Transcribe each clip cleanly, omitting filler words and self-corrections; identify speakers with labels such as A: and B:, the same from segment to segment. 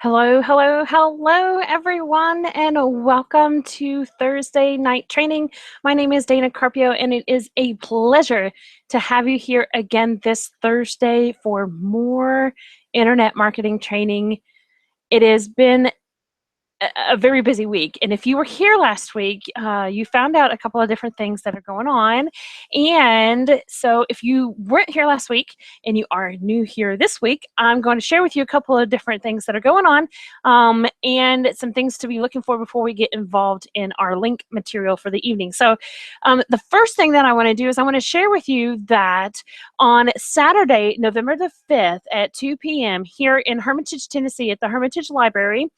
A: Hello, hello, hello, everyone, and welcome to Thursday Night Training. My name is Dana Carpio, and it is a pleasure to have you here again this Thursday for more internet marketing training. It has been a very busy week, and if you were here last week, you found out a couple of different things that are going on. And so if you weren't here last week and you are new here this week, I'm going to share with you a couple of different things that are going on, and some things to be looking for before we get involved in our link material for the evening. So the first thing that I want to do is I want to share with you that on Saturday, November the 5th at 2 p.m. here in Hermitage, Tennessee at the Hermitage Library,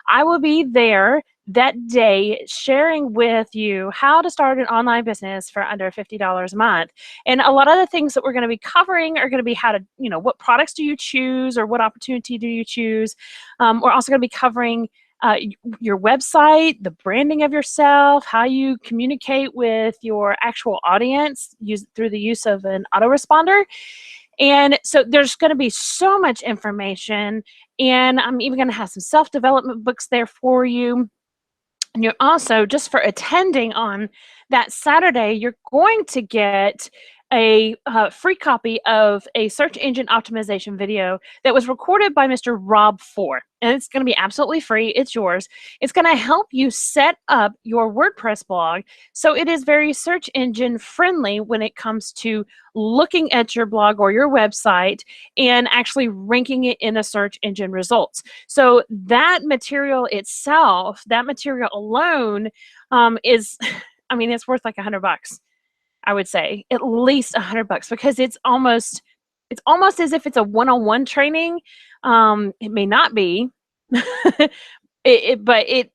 A: I will be there that day sharing with you how to start an online business for under $50 a month. And a lot of the things that we're going to be covering are going to be how to, what products do you choose or what opportunity do you choose. We're also going to be covering your website, the branding of yourself, how you communicate with your actual audience through the use of an autoresponder. And so there's going to be so much information, and I'm even going to have some self-development books there for you. And you're also, just for attending on that Saturday, you're going to get a free copy of a search engine optimization video that was recorded by Mr. Rob Four. And it's going to be absolutely free. It's yours. It's going to help you set up your WordPress blog so it is very search engine friendly when it comes to looking at your blog or your website and actually ranking it in the search engine results. So that material itself, that material alone is, it's worth like $100. I would say at least $100 because it's almost as if it's a one-on-one training. It may not be, but it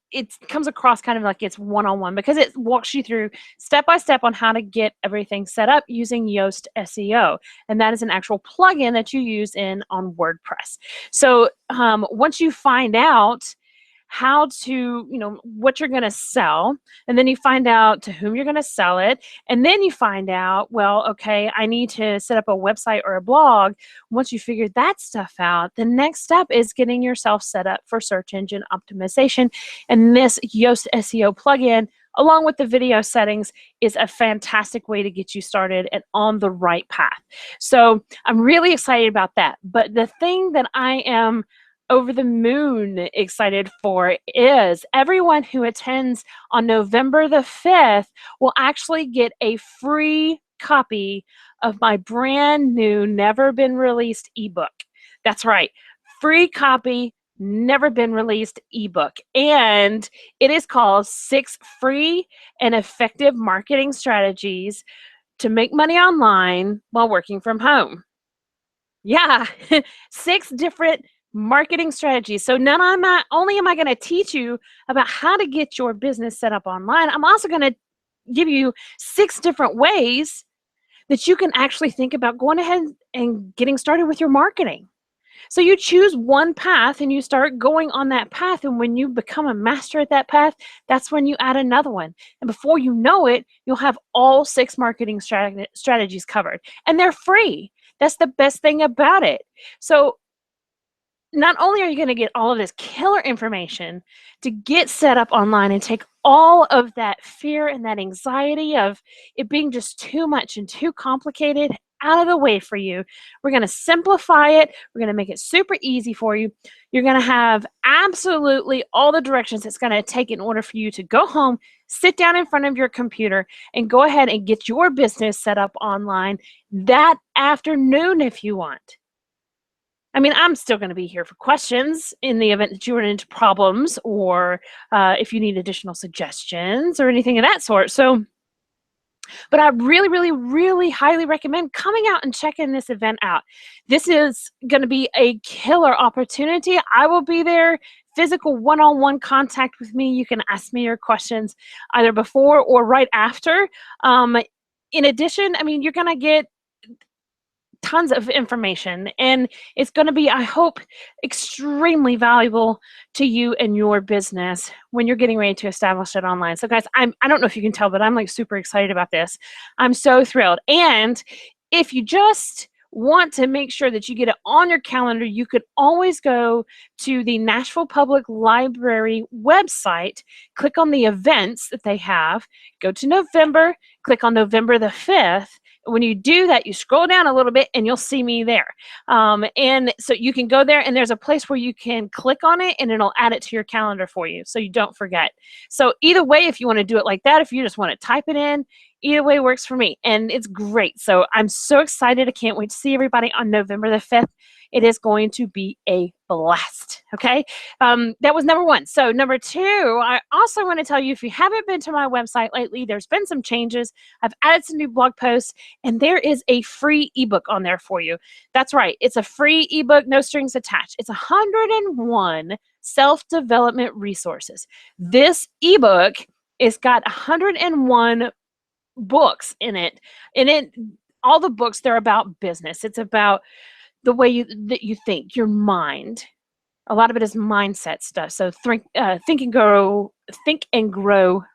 A: comes across kind of like it's one-on-one because it walks you through step by step on how to get everything set up using Yoast SEO, and that is an actual plugin that you use on WordPress. So once you find out how to, what you're going to sell, and then you find out to whom you're going to sell it, and then you find out, well, okay, I need to set up a website or a blog. Once you figure that stuff out, the next step is getting yourself set up for search engine optimization, and this Yoast SEO plugin, along with the video settings, is a fantastic way to get you started and on the right path. So I'm really excited about that. But the thing that I am over the moon excited for is everyone who attends on November the 5th will actually get a free copy of my brand new never been released ebook. That's right, free copy, never been released ebook, and it is called 6 Free and Effective Marketing Strategies to Make Money Online While Working from Home. Yeah, 6 different marketing strategies. So not only am I going to teach you about how to get your business set up online, I'm also going to give you 6 different ways that you can actually think about going ahead and getting started with your marketing. So you choose one path and you start going on that path, and when you become a master at that path, that's when you add another one. And before you know it, you'll have all 6 marketing strategies covered, and they're free. That's the best thing about it. So not only are you going to get all of this killer information to get set up online and take all of that fear and that anxiety of it being just too much and too complicated out of the way for you, we're going to simplify it. We're going to make it super easy for you. You're going to have absolutely all the directions it's going to take in order for you to go home, sit down in front of your computer, and go ahead and get your business set up online that afternoon if you want. I'm still going to be here for questions in the event that you run into problems, or if you need additional suggestions or anything of that sort. But I really, really, really highly recommend coming out and checking this event out. This is going to be a killer opportunity. I will be there. Physical one-on-one contact with me. You can ask me your questions either before or right after. In addition, you're going to get tons of information, and it's going to be, I hope, extremely valuable to you and your business when you're getting ready to establish it online. So guys, I don't know if you can tell, but I'm like super excited about this. I'm so thrilled. And if you just want to make sure that you get it on your calendar, you could always go to the Nashville Public Library website, click on the events that they have, go to November, click on November the 5th. When you do that, you scroll down a little bit and you'll see me there. And so you can go there and there's a place where you can click on it and it'll add it to your calendar for you so you don't forget. So either way, if you want to do it like that, if you just want to type it in, either way works for me and it's great. So I'm so excited. I can't wait to see everybody on November the 5th. It is going to be a blast, okay? That was number one. So number two, I also want to tell you, if you haven't been to my website lately, there's been some changes. I've added some new blog posts, and there is a free ebook on there for you. That's right. It's a free ebook, no strings attached. It's 101 self-development resources. This ebook has got 101 books in it. All the books, they're about business. It's about the way that you think, your mind. A lot of it is mindset stuff. So Think and Grow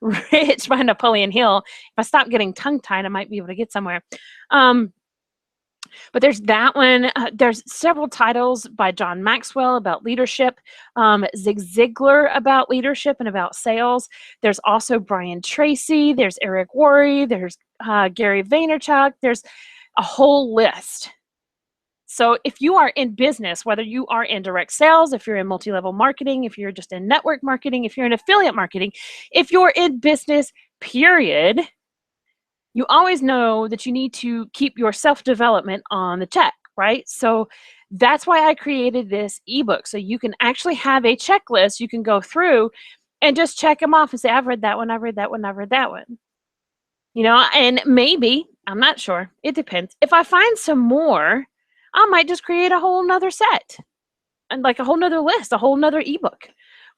A: Rich by Napoleon Hill. If I stop getting tongue-tied, I might be able to get somewhere. But there's that one. There's several titles by John Maxwell about leadership, Zig Ziglar about leadership and about sales. There's also Brian Tracy. There's Eric Worre. There's Gary Vaynerchuk. There's a whole list. So if you are in business, whether you are in direct sales, if you're in multi-level marketing, if you're just in network marketing, if you're in affiliate marketing, if you're in business, period, you always know that you need to keep your self-development on the check, right? So that's why I created this ebook. So you can actually have a checklist you can go through and just check them off and say, I've read that one, I've read that one, I've read that one. You know, and maybe, I'm not sure, it depends. If I find some more, I might just create a whole nother set and like a whole nother list, a whole nother ebook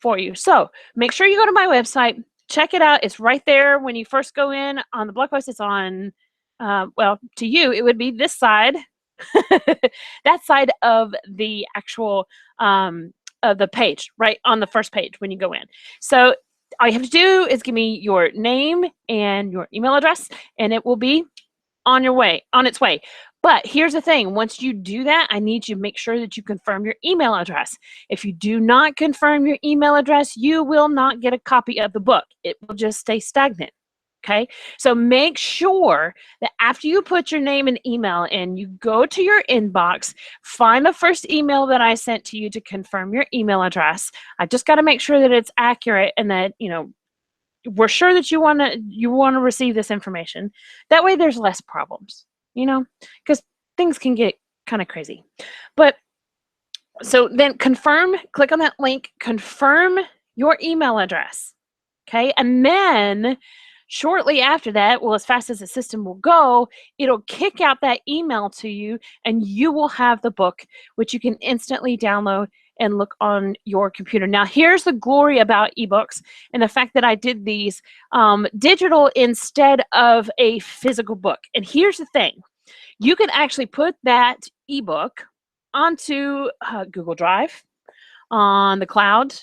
A: for you. So make sure you go to my website, check it out. It's right there when you first go in on the blog post. It's on, well, to you, it would be this side, that side of the actual, of the page, right on the first page when you go in. So all you have to do is give me your name and your email address, and it will be on its way. But here's the thing, once you do that, I need you to make sure that you confirm your email address. If you do not confirm your email address, you will not get a copy of the book. It will just stay stagnant, okay? So make sure that after you put your name and email in, you go to your inbox, find the first email that I sent to you to confirm your email address. I just got to make sure that it's accurate and that, you know, we're sure that you want to receive this information. That way there's less problems, you know, because things can get kind of crazy. But so then confirm, click on that link, confirm your email address, okay? And then shortly after that, well, as fast as the system will go, it'll kick out that email to you and you will have the book, which you can instantly download and look on your computer. Now, here's the glory about ebooks and the fact that I did these digital instead of a physical book. And here's the thing. You can actually put that ebook onto Google Drive, on the cloud,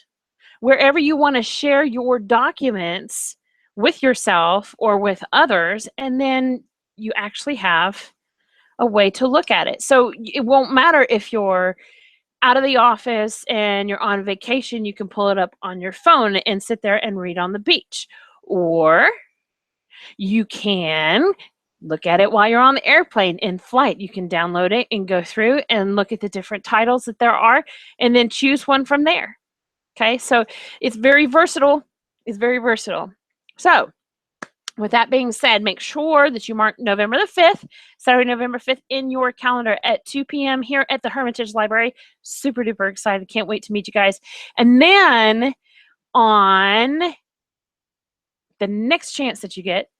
A: wherever you want to share your documents with yourself or with others, and then you actually have a way to look at it. So it won't matter if you're out of the office and you're on vacation, you can pull it up on your phone and sit there and read on the beach. Or you can look at it while you're on the airplane in flight. You can download it and go through and look at the different titles that there are and then choose one from there. Okay, so it's very versatile. It's very versatile. So with that being said, make sure that you mark November the 5th, Saturday, November 5th in your calendar at 2 p.m. here at the Hermitage Library. Super duper excited. Can't wait to meet you guys. And then on the next chance that you get,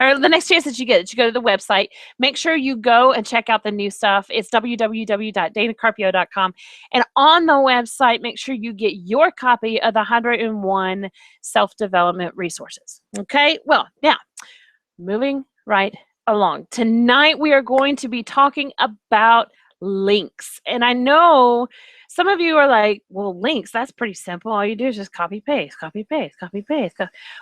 A: or the next chance that you get, that you go to the website, make sure you go and check out the new stuff. It's www.danacarpio.com. And on the website, make sure you get your copy of the 101 self-development resources. Okay, well, now, moving right along. Tonight, we are going to be talking about links. And I know some of you are like, well, links, that's pretty simple. All you do is just copy, paste, copy, paste, copy, paste.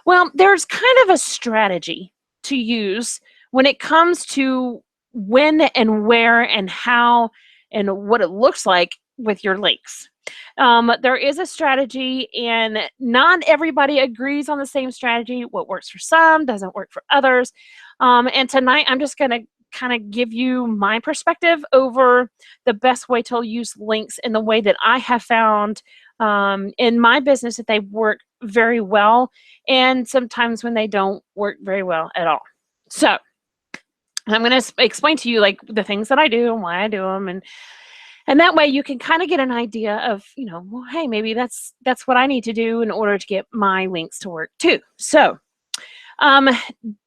A: Well, there's kind of a strategy to use when it comes to when and where and how and what it looks like with your links. There is a strategy, and not everybody agrees on the same strategy. What works for some doesn't work for others. And tonight I'm just going to kind of give you my perspective over the best way to use links in the way that I have found in my business that they work very well, and sometimes when they don't work very well at all. So I'm going to explain to you like the things that I do and why I do them, and that way you can kind of get an idea of, well, hey, maybe that's what I need to do in order to get my links to work too. So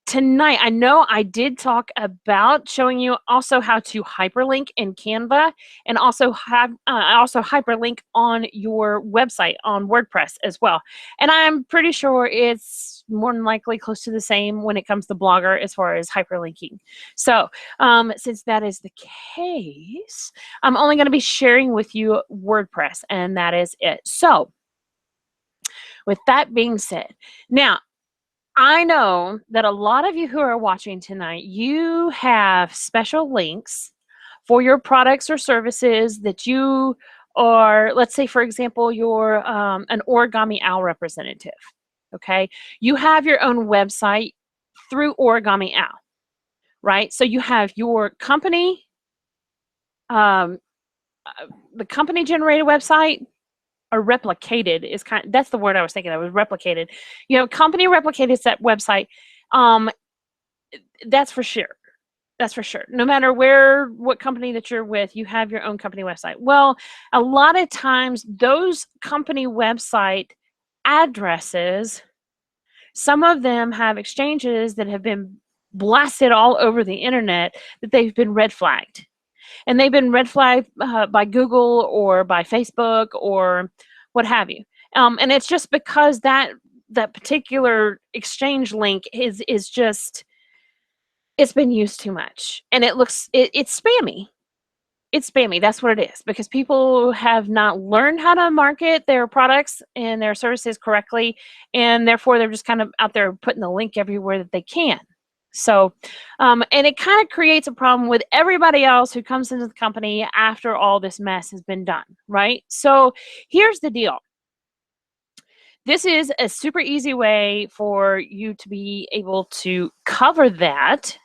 A: tonight, I know I did talk about showing you also how to hyperlink in Canva, and also have hyperlink on your website on WordPress as well. And I'm pretty sure it's more than likely close to the same when it comes to Blogger as far as hyperlinking. So since that is the case, I'm only going to be sharing with you WordPress, and that is it. So with that being said, now, I know that a lot of you who are watching tonight, you have special links for your products or services that you are, let's say, for example, you're an Origami Owl representative, okay? You have your own website through Origami Owl, right? So you have your company, the company generated website, or replicated is that's the word I was thinking of, was replicated. Company replicated that website. That's for sure. That's for sure. No matter what company that you're with, you have your own company website. Well, a lot of times those company website addresses, some of them have exchanges that have been blasted all over the internet that they've been red flagged. And they've been red flagged by Google or by Facebook or what have you. And it's just because that particular exchange link is just, it's been used too much, and it's spammy. It's spammy. That's what it is, because people have not learned how to market their products and their services correctly, and therefore they're just kind of out there putting the link everywhere that they can. So, and it kind of creates a problem with everybody else who comes into the company after all this mess has been done, right? So here's the deal. This is a super easy way for you to be able to cover that.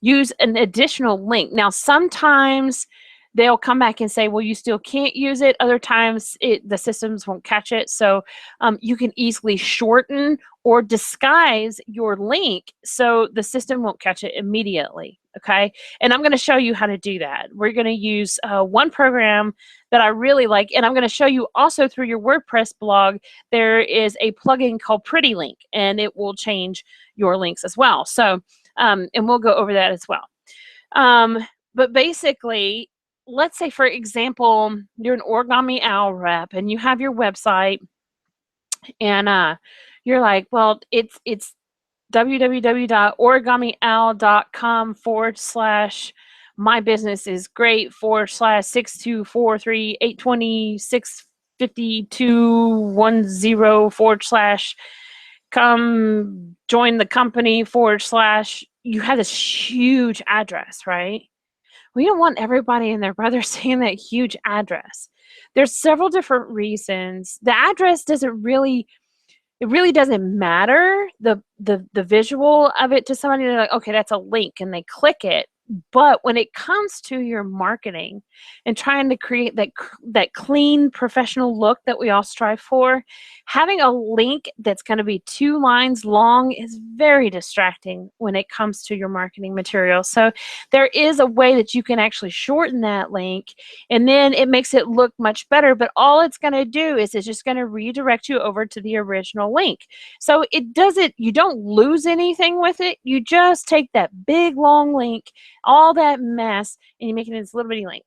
A: Use an additional link. Now, sometimes they'll come back and say, well, you still can't use it. Other times the systems won't catch it. So you can easily shorten or disguise your link so the system won't catch it immediately. Okay. And I'm going to show you how to do that. We're going to use one program that I really like. And I'm going to show you also through your WordPress blog, there is a plugin called Pretty Link, and it will change your links as well. So, and we'll go over that as well. But basically, let's say, for example, you're an Origami Owl rep and you have your website, and you're like, well, it's www.origamiowl.com/ my business is great /6243-820-65210 / come join the company / you have this huge address, right? We don't want everybody and their brother seeing that huge address. There's several different reasons. The address doesn't really, it really doesn't matter, the visual of it to somebody. They're like, okay, that's a link, and they click it. But when it comes to your marketing and trying to create that clean, professional look that we all strive for, having a link that's going to be 2 lines long is very distracting when it comes to your marketing material. So there is a way that you can actually shorten that link, and then it makes it look much better. But all it's going to do is it's just going to redirect you over to the original link. So you don't lose anything with it. You just take that big, long link, all that mess, and you make it into this little bitty link.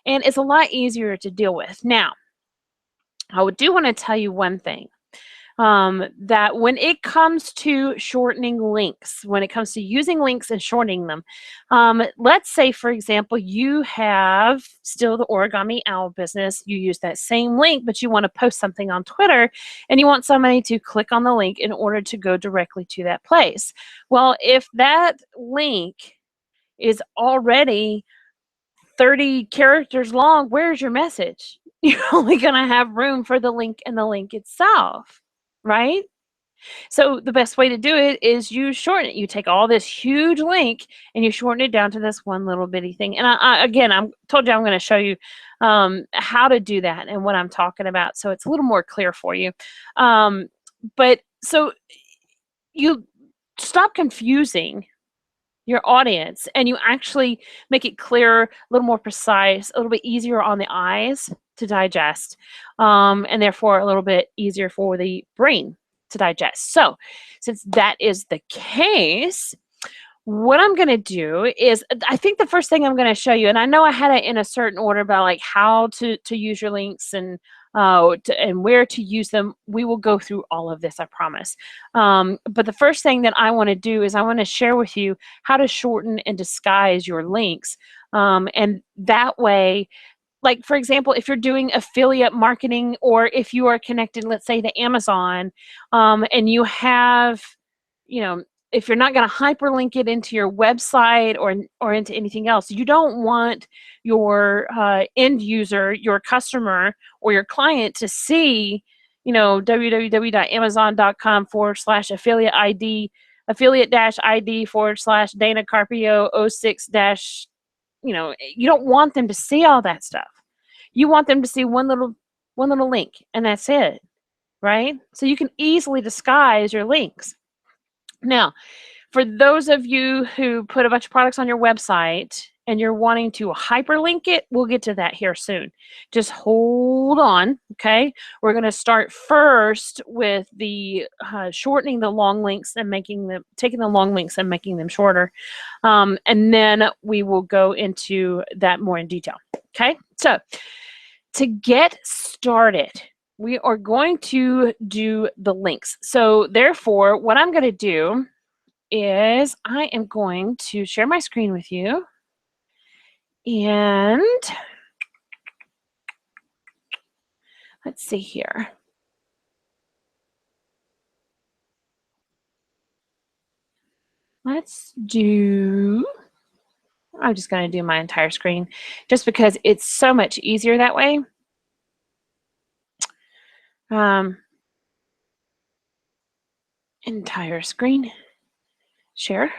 A: And it's a lot easier to deal with. Now, I do want to tell you one thing, that when it comes to shortening links, when it comes to using links and shortening them, let's say, for example, you have still the Origami Owl business. You use that same link, but you want to post something on Twitter, and you want somebody to click on the link in order to go directly to that place. Well, if that link is already 30 characters long, where's your message? You're only going to have room for the link and the link itself, right? So the best way to do it is you shorten it. You take all this huge link and you shorten it down to this one little bitty thing. And again, I'm told you I'm going to show you how to do that and what I'm talking about, so it's a little more clear for you. But so you stop confusing your audience and you actually make it clearer, a little more precise, a little bit easier on the eyes to digest, and therefore a little bit easier for the brain to digest. So since that is the case, what I'm going to do is, I think the first thing I'm going to show you, and I know I had it in a certain order about like how to use your links and where to use them. We will go through all of this, I promise. But the first thing that I want to do is I want to share with you how to shorten and disguise your links. And that way, like for example, if you're doing affiliate marketing, or if you are connected, let's say, to Amazon, and you have, you know, if you're not going to hyperlink it into your website or into anything else, you don't want your end user, your customer, or your client to see, you know, www.amazon.com/affiliate-id/Dana Carpio 06 you know, you don't want them to see all that stuff. You want them to see one little link, and that's it, right? So you can easily disguise your links. Now, for those of you who put a bunch of products on your website and you're wanting to hyperlink it, we'll get to that here soon. Just hold on, okay? We're going to start first with the shortening the long links and taking the long links and making them shorter. And then we will go into that more in detail, okay? So to get started, we are going to do the links. So therefore, what I'm going to do is I am going to share my screen with you, and let's see here. I'm just going to do my entire screen just because it's so much easier that way. Entire screen. Share.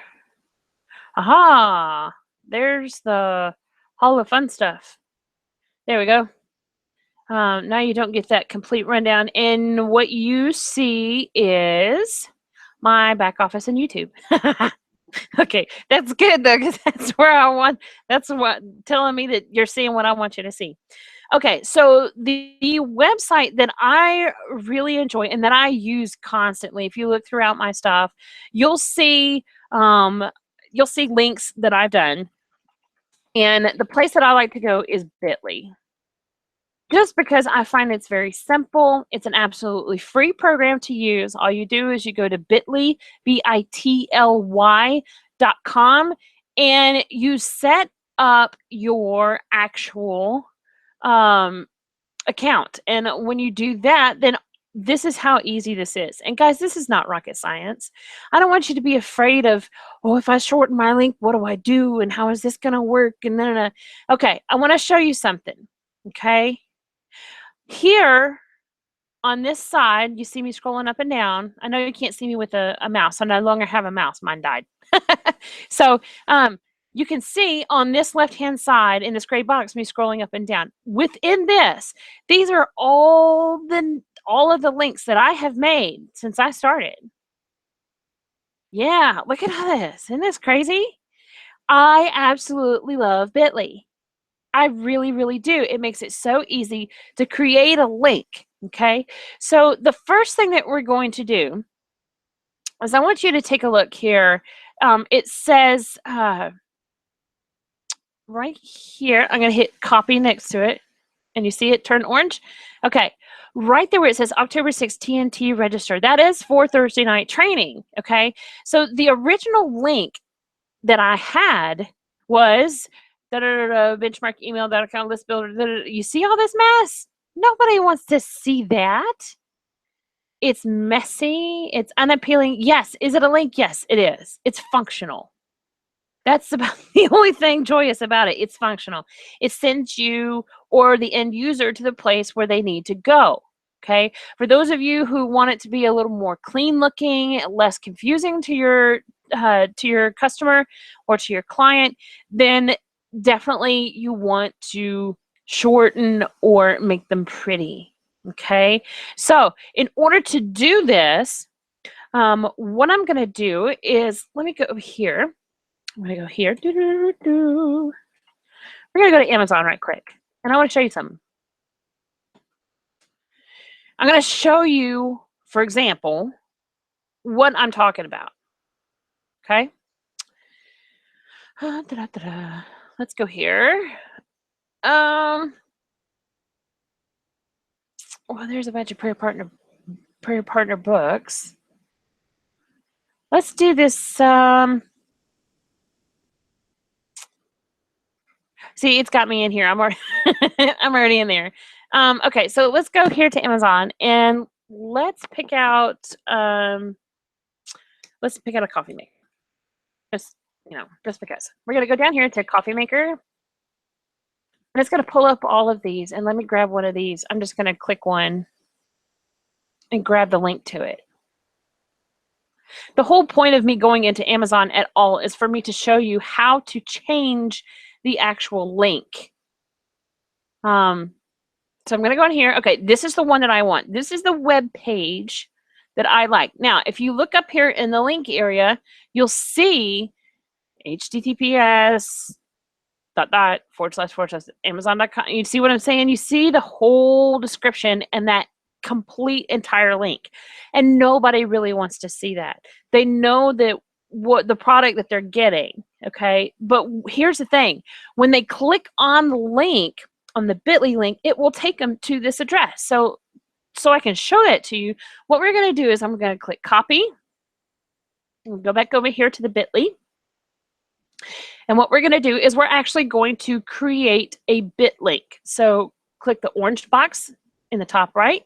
A: Aha! There's the Hall of Fun stuff. There we go. Now you don't get that complete rundown, and what you see is my back office and YouTube. Okay, that's good though, because that's what telling me that you're seeing what I want you to see. Okay, so the website that I really enjoy and that I use constantly, if you look throughout my stuff, you'll see links that I've done. And the place that I like to go is Bitly. Just because I find it's very simple. It's an absolutely free program to use. All you do is you go to bit.ly, bitly.com, and you set up your actual account. And when you do that, then this is how easy this is. And guys, this is not rocket science. I don't want you to be afraid of, oh, if I shorten my link, what do I do? And how is this going to work? And then, okay, I want to show you something. Okay. Here on this side, you see me scrolling up and down. I know you can't see me with a mouse. I no longer have a mouse. Mine died. So you can see on this left-hand side in this gray box me scrolling up and down. Within this, these are all of the links that I have made since I started. Yeah, look at all this. Isn't this crazy? I absolutely love Bitly. I really, really do. It makes it so easy to create a link, okay? So the first thing that we're going to do is I want you to take a look here. It says right here, I'm going to hit copy next to it, and you see it turn orange? Okay, right there where it says October 6th TNT register, that is for Thursday night training, okay? So the original link that I had was benchmarkemail.com list builder. You see all this mess? Nobody wants to see that. It's messy. It's unappealing. Yes. Is it a link? Yes, it is. It's functional. That's about the only thing joyous about it. It's functional. It sends you or the end user to the place where they need to go. Okay. For those of you who want it to be a little more clean looking, less confusing to your customer or to your client, then definitely you want to shorten or make them pretty. Okay. So in order to do this, what I'm going to do is, let me go over here. I'm going to go here. We're going to go to Amazon right quick. And I want to show you something. I'm going to show you, for example, what I'm talking about. Okay. Let's go here. Well, there's a bunch of prayer partner books. Let's do this. See, it's got me in here. I'm already, I'm already in there. Okay, so let's go here to Amazon and let's pick out a coffee maker. Just because. We're gonna go down here to coffee maker. And it's gonna pull up all of these. And let me grab one of these. I'm just gonna click one and grab the link to it. The whole point of me going into Amazon at all is for me to show you how to change the actual link. So I'm going to go in here. Okay, this is the one that I want. This is the web page that I like. Now, if you look up here in the link area, you'll see https://amazon.com. You see what I'm saying? You see the whole description and that complete entire link. And nobody really wants to see that. They know that what the product that they're getting, okay? But here's the thing. When they click on the link, on the bit.ly link, it will take them to this address. So I can show that to you. What we're going to do is I'm going to click copy. We'll go back over here to the bit.ly. And what we're going to do is we're actually going to create a bit link. So click the orange box in the top right.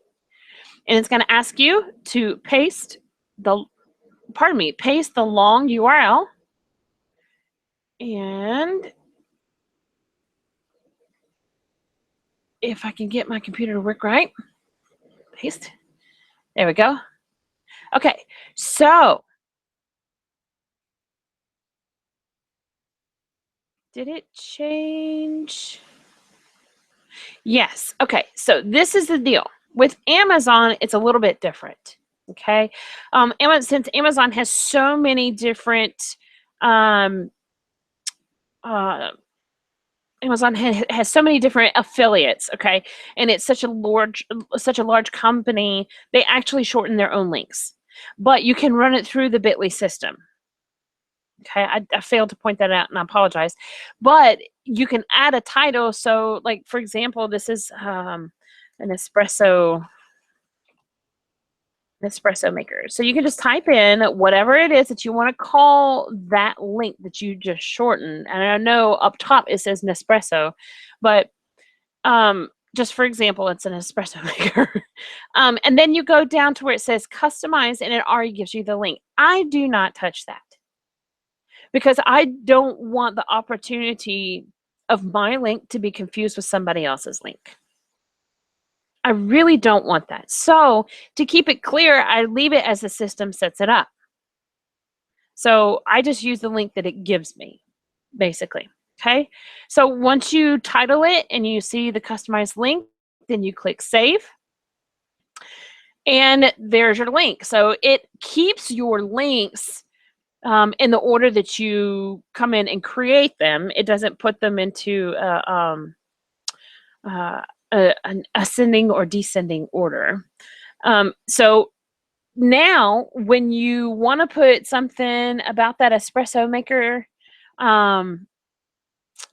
A: And it's going to ask you to paste the long URL. And if I can get my computer to work right, paste. There we go. Okay, so did it change? Yes. Okay, so this is the deal. With Amazon, it's a little bit different. Okay, since Amazon has so many different Amazon has so many different affiliates, okay, and it's such a large company. They actually shorten their own links, but you can run it through the bit.ly system. Okay, I failed to point that out, and I apologize. But you can add a title. So, like for example, this is an espresso maker. So you can just type in whatever it is that you want to call that link that you just shortened. And I know up top it says Nespresso, but just for example, it's an espresso maker. And then you go down to where it says customize and it already gives you the link. I do not touch that because I don't want the opportunity of my link to be confused with somebody else's link. I really don't want that. So to keep it clear, I leave it as the system sets it up. So I just use the link that it gives me, basically. Okay. So once you title it and you see the customized link, then you click save. And there's your link. So it keeps your links in the order that you come in and create them. It doesn't put them into an ascending or descending order. So now when you want to put something about that espresso maker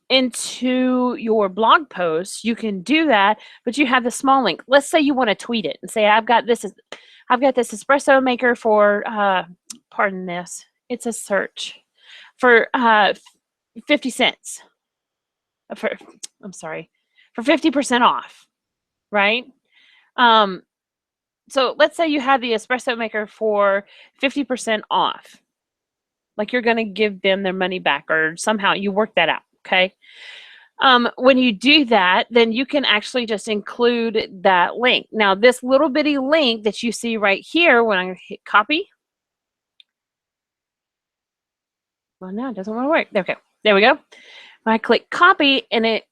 A: into your blog post, you can do that, but you have the small link. Let's say you want to tweet it and say, I've got this espresso maker for, pardon this, it's a search, for 50 cents. I'm sorry. For 50% off, right? So let's say you have the espresso maker for 50% off. like you're going to give them their money back, or somehow you work that out, okay? When you do that, then you can actually just include that link. Now, this little bitty link that you see right here, when I hit copy, well, no, it doesn't want to work. Okay, there we go. When I click copy, and it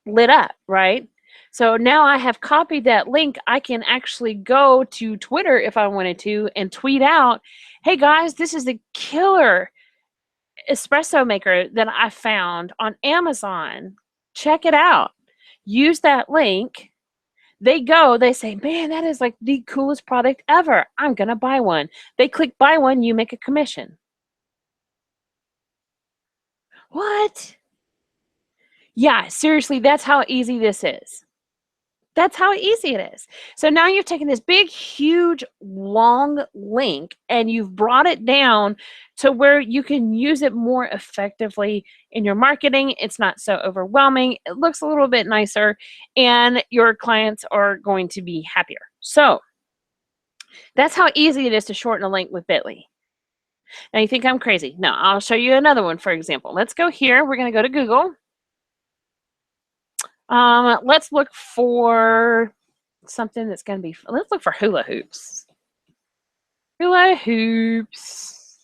A: lit up, right? So now I have copied that link. I can actually go to Twitter if I wanted to and tweet out, hey guys, this is the killer espresso maker that I found on Amazon. Check it out. Use that link. They go, they say, man, that is like the coolest product ever. I'm going to buy one. They click buy one, you make a commission. What? Yeah, seriously, that's how easy this is. That's how easy it is. So now you've taken this big, huge, long link and you've brought it down to where you can use it more effectively in your marketing. It's not so overwhelming. It looks a little bit nicer, and your clients are going to be happier. So that's how easy it is to shorten a link with Bitly. Now you think I'm crazy. No, I'll show you another one, for example. Let's go here. We're going to go to Google. Let's look for something that's going to be, let's look for hula hoops. Hula hoops.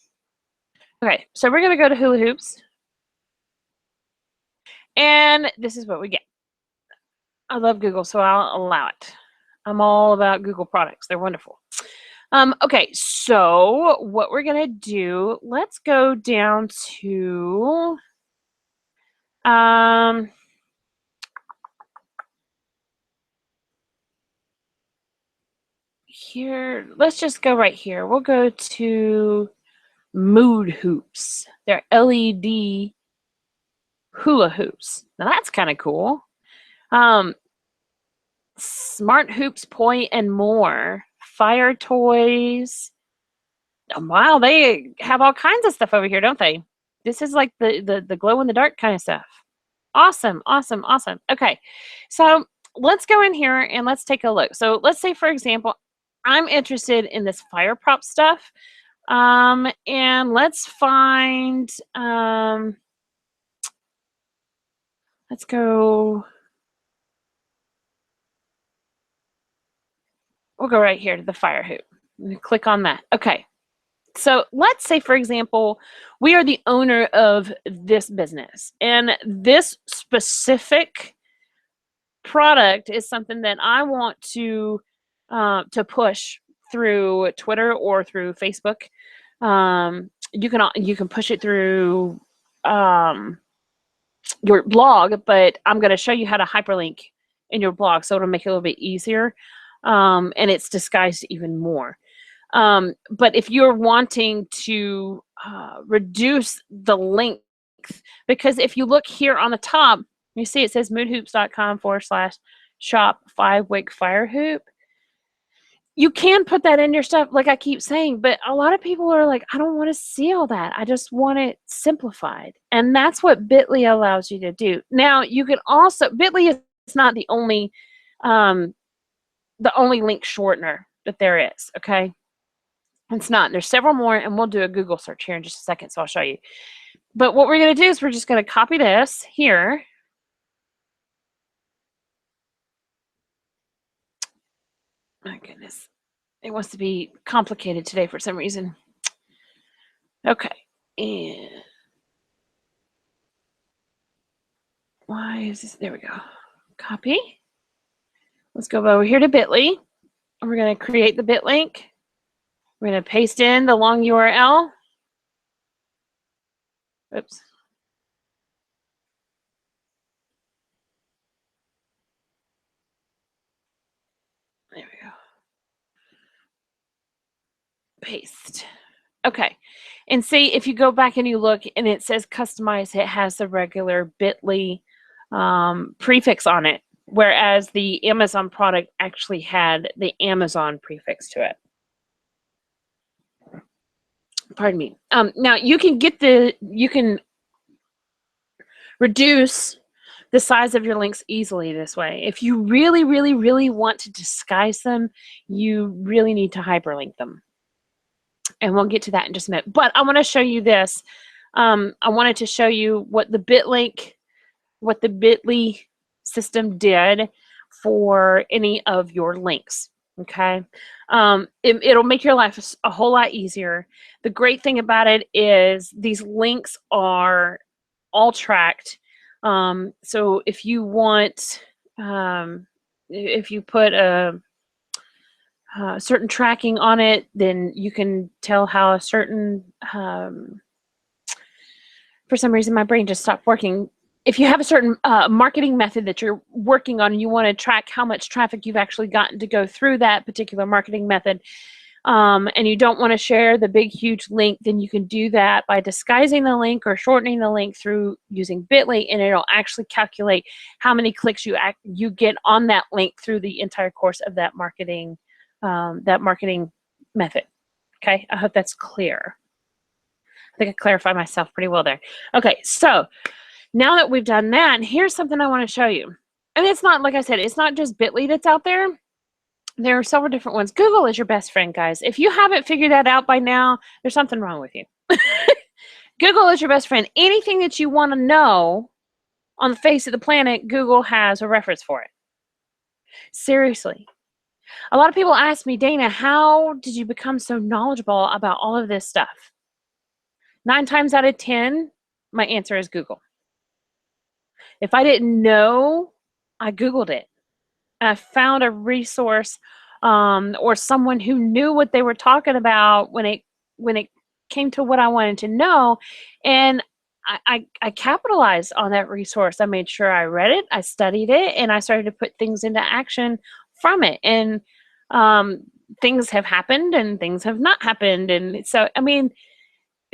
A: Okay, so we're going to go to hula hoops. And this is what we get. I love Google, so I'll allow it. I'm all about Google products. They're wonderful. Okay, so what we're going to do, let's go down to, here, let's just go right here. We'll go to mood hoops. They're LED hula hoops. Now that's kind of cool. Smart hoops, point, and more. Fire toys. Wow, they have all kinds of stuff over here, don't they? This is like the glow in the dark kind of stuff. Awesome, awesome, awesome. Okay, so let's go in here and let's take a look. So let's say, for example, I'm interested in this fire prop stuff. And let's find, let's go, we'll go right here to the fire hoop. Click on that. Okay. So let's say, for example, we are the owner of this business, and this specific product is something that I want to push through Twitter or through Facebook. You can push it through your blog, but I'm going to show you how to hyperlink in your blog, so it'll make it a little bit easier, and it's disguised even more. But if you're wanting to reduce the length, because if you look here on the top, you see it says moodhoops.com/shop 5-wick fire hoop. You can put that in your stuff, like I keep saying, but a lot of people are like, I don't want to see all that. I just want it simplified. And that's what Bitly allows you to do. Now, you can also, Bitly is not the only link shortener that there is, okay? It's not. There's several more, and we'll do a Google search here in just a second, so I'll show you. But what we're going to do is we're just going to copy this here. My goodness. It wants to be complicated today for some reason. Okay. And why is this? There we go. Copy. Let's go over here to Bitly. We're going to create the bit link. We're going to paste in the long URL. Oops. There we go. Paste. Okay. And see, if you go back and you look and it says customize, it has the regular Bitly prefix on it, whereas the Amazon product actually had the Amazon prefix to it. Pardon me. Now you can reduce the size of your links easily this way. If you really, really, really want to disguise them, you really need to hyperlink them. And we'll get to that in just a minute. But I want to show you this. I wanted to show you what the Bitly system did for any of your links. Okay, it'll make your life a whole lot easier. The great thing about it is these links are all tracked. So if you want, if you put a certain tracking on it, then you can tell how a certain, for some reason my brain just stopped working. If you have a certain marketing method that you're working on and you want to track how much traffic you've actually gotten to go through that particular marketing method, and you don't want to share the big huge link, then you can do that by disguising the link or shortening the link through using Bitly, and it'll actually calculate how many clicks you get on that link through the entire course of that marketing method. Okay, I hope that's clear. I think I clarified myself pretty well there. Okay, so now that we've done that, here's something I want to show you. And it's not, like I said, it's not just Bitly that's out there. There are several different ones. Google is your best friend, guys. If you haven't figured that out by now, there's something wrong with you. Google is your best friend. Anything that you want to know on the face of the planet, Google has a reference for it. Seriously. A lot of people ask me, Dana, how did you become so knowledgeable about all of this stuff? 9 times out of 10, my answer is Google. If I didn't know, I Googled it. I found a resource or someone who knew what they were talking about when it came to what I wanted to know, and I capitalized on that resource. I made sure I read it, I studied it, and I started to put things into action from it. And things have happened and things have not happened. And so, I mean,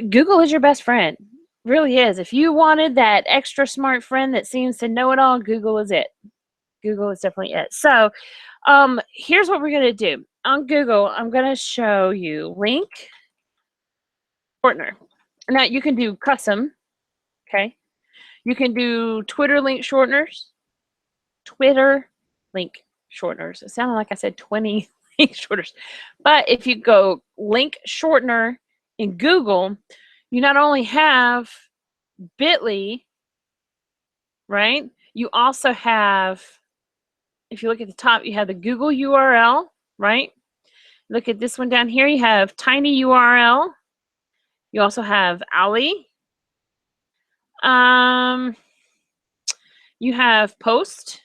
A: Google is your best friend. Really is. If you wanted that extra smart friend that seems to know it all, Google is it. Google is definitely it. So here's what we're going to do. On Google, I'm going to show you link shortener. Now, you can do custom, okay? You can do Twitter link shorteners. Twitter link shorteners. It sounded like I said 20 link shorteners. But if you go link shortener in Google, you not only have Bitly, right? You also have, if you look at the top, you have the Google URL, right? Look at this one down here. You have tiny URL. You also have Ali. You have post.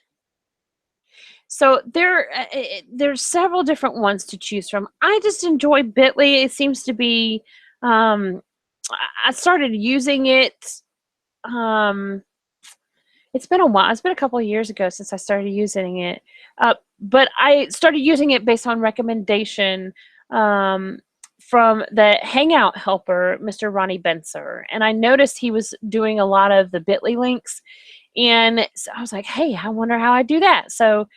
A: So there's several different ones to choose from. I just enjoy Bitly. It seems to be, I started using it. It's been a while. It's been a couple of years ago since I started using it. But I started using it based on recommendation from the Hangout helper, Mr. Ronnie Benser. And I noticed he was doing a lot of the Bitly links. And so I was like, hey, I wonder how I do that. So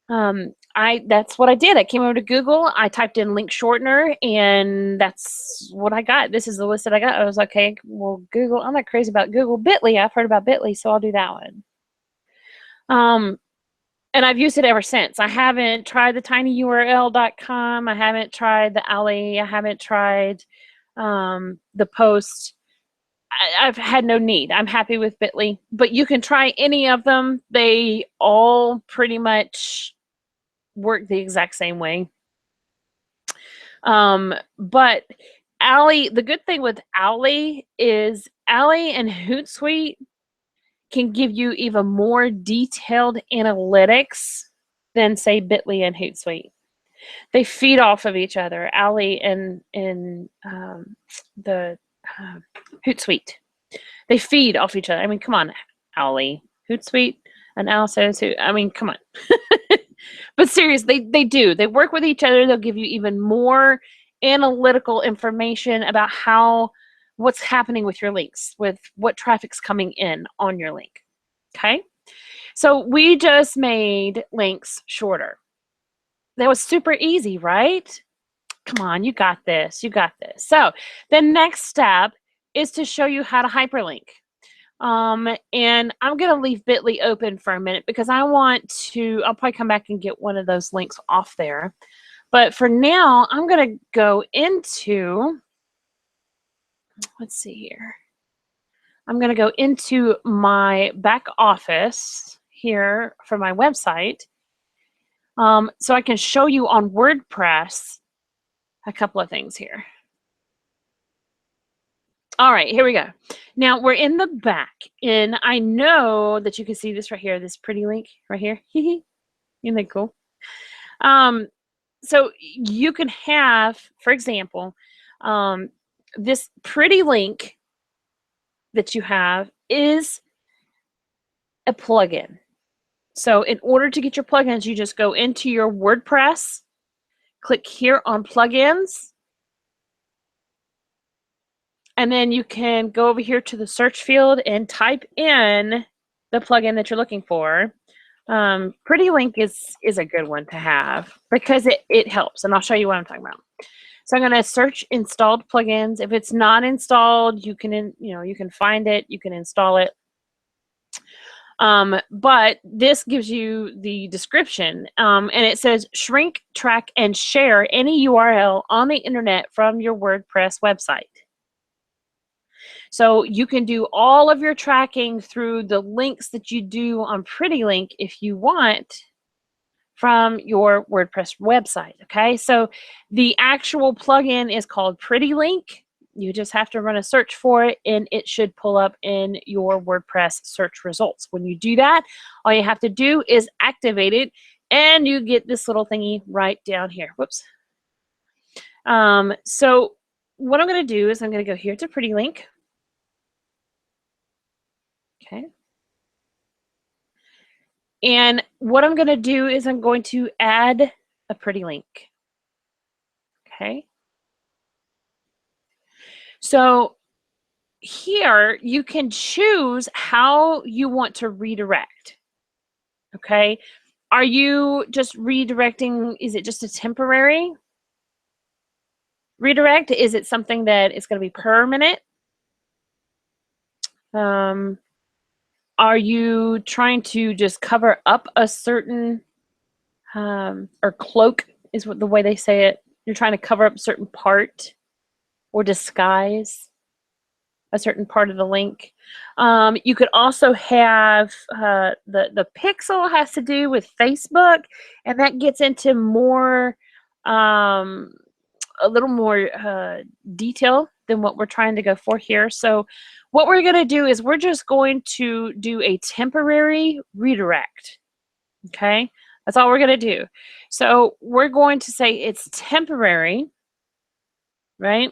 A: that's what I did. I came over to Google, I typed in link shortener, and that's what I got. This is the list that I got. I was like, okay, well, Google, I'm not crazy about Google. Bitly, I've heard about Bitly, so I'll do that one. And I've used it ever since. I haven't tried the tinyurl.com. I haven't tried the Ali. I haven't tried the post. I've had no need. I'm happy with Bitly, but you can try any of them. They all pretty much work the exact same way. But Ali, the good thing with Ali is Ali and Hootsuite can give you even more detailed analytics than, say, Bitly and Hootsuite. They feed off of each other, Ali and the Hootsuite. They feed off each other. I mean, come on, Ali, Hootsuite, and Alice. I mean, come on. But seriously, they do. They work with each other. They'll give you even more analytical information about what's happening with your links, with what traffic's coming in on your link. Okay? So we just made links shorter. That was super easy, right? Come on, you got this. You got this. So the next step is to show you how to hyperlink. And I'm going to leave Bitly open for a minute because I'll probably come back and get one of those links off there. But for now, I'm going to go into, let's see here. I'm going to go into my back office here for my website, so I can show you on WordPress a couple of things here. All right, here we go. Now we're in the back, and I know that you can see this right here, this pretty link right here. Isn't that cool? So you can have, for example, this pretty link that you have is a plugin. So in order to get your plugins, you just go into your WordPress, click here on plugins, and then you can go over here to the search field and type in the plugin that you're looking for. Pretty Link is a good one to have because it helps, and I'll show you what I'm talking about. So I'm going to search installed plugins. If it's not installed, you can you can find it, you can install it. But this gives you the description, and it says shrink, track, and share any URL on the internet from your WordPress website. So you can do all of your tracking through the links that you do on Pretty Link if you want from your WordPress website. Okay, so the actual plugin is called Pretty Link. You just have to run a search for it, and it should pull up in your WordPress search results. When you do that, all you have to do is activate it, and you get this little thingy right down here. Whoops. So what I'm going to do is I'm going to go here to Pretty Link. Okay. And what I'm going to do is I'm going to add a Pretty Link. Okay. So here you can choose how you want to redirect. Okay. Are you just redirecting? Is it just a temporary redirect? Is it something that is going to be permanent? Are you trying to just cover up a certain, or cloak is what the way they say it. You're trying to cover up a certain part or disguise a certain part of the link. You could also have the pixel has to do with Facebook, and that gets into more, a little more detail than what we're trying to go for here. So what we're going to do is we're just going to do a temporary redirect. Okay, that's all we're going to do. So we're going to say it's temporary, right?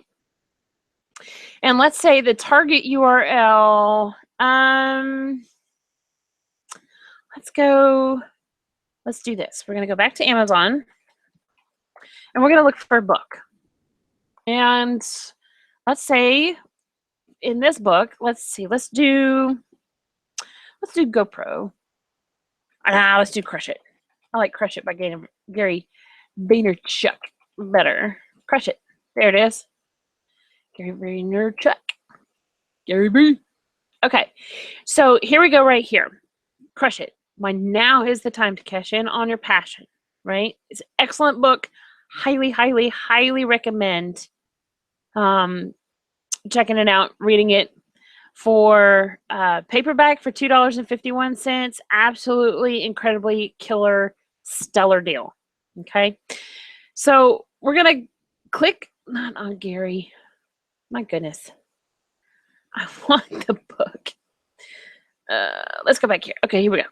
A: And let's say the target URL, let's do this. We're going to go back to Amazon, and we're going to look for a book. And let's say in this book, let's do GoPro. Let's do Crush It. I like Crush It by Gary Vaynerchuk better. Crush It. There it is. Gary Vaynerchuk. Gary B. Okay, so here we go right here. Crush It. Now is the time to cash in on your passion, right? It's an excellent book. Highly, highly, highly recommend checking it out, reading it. For paperback for $2.51. Absolutely incredibly killer, stellar deal. Okay, so we're gonna click not on Gary. My goodness, I want the book. Let's go back here. Okay, here we go.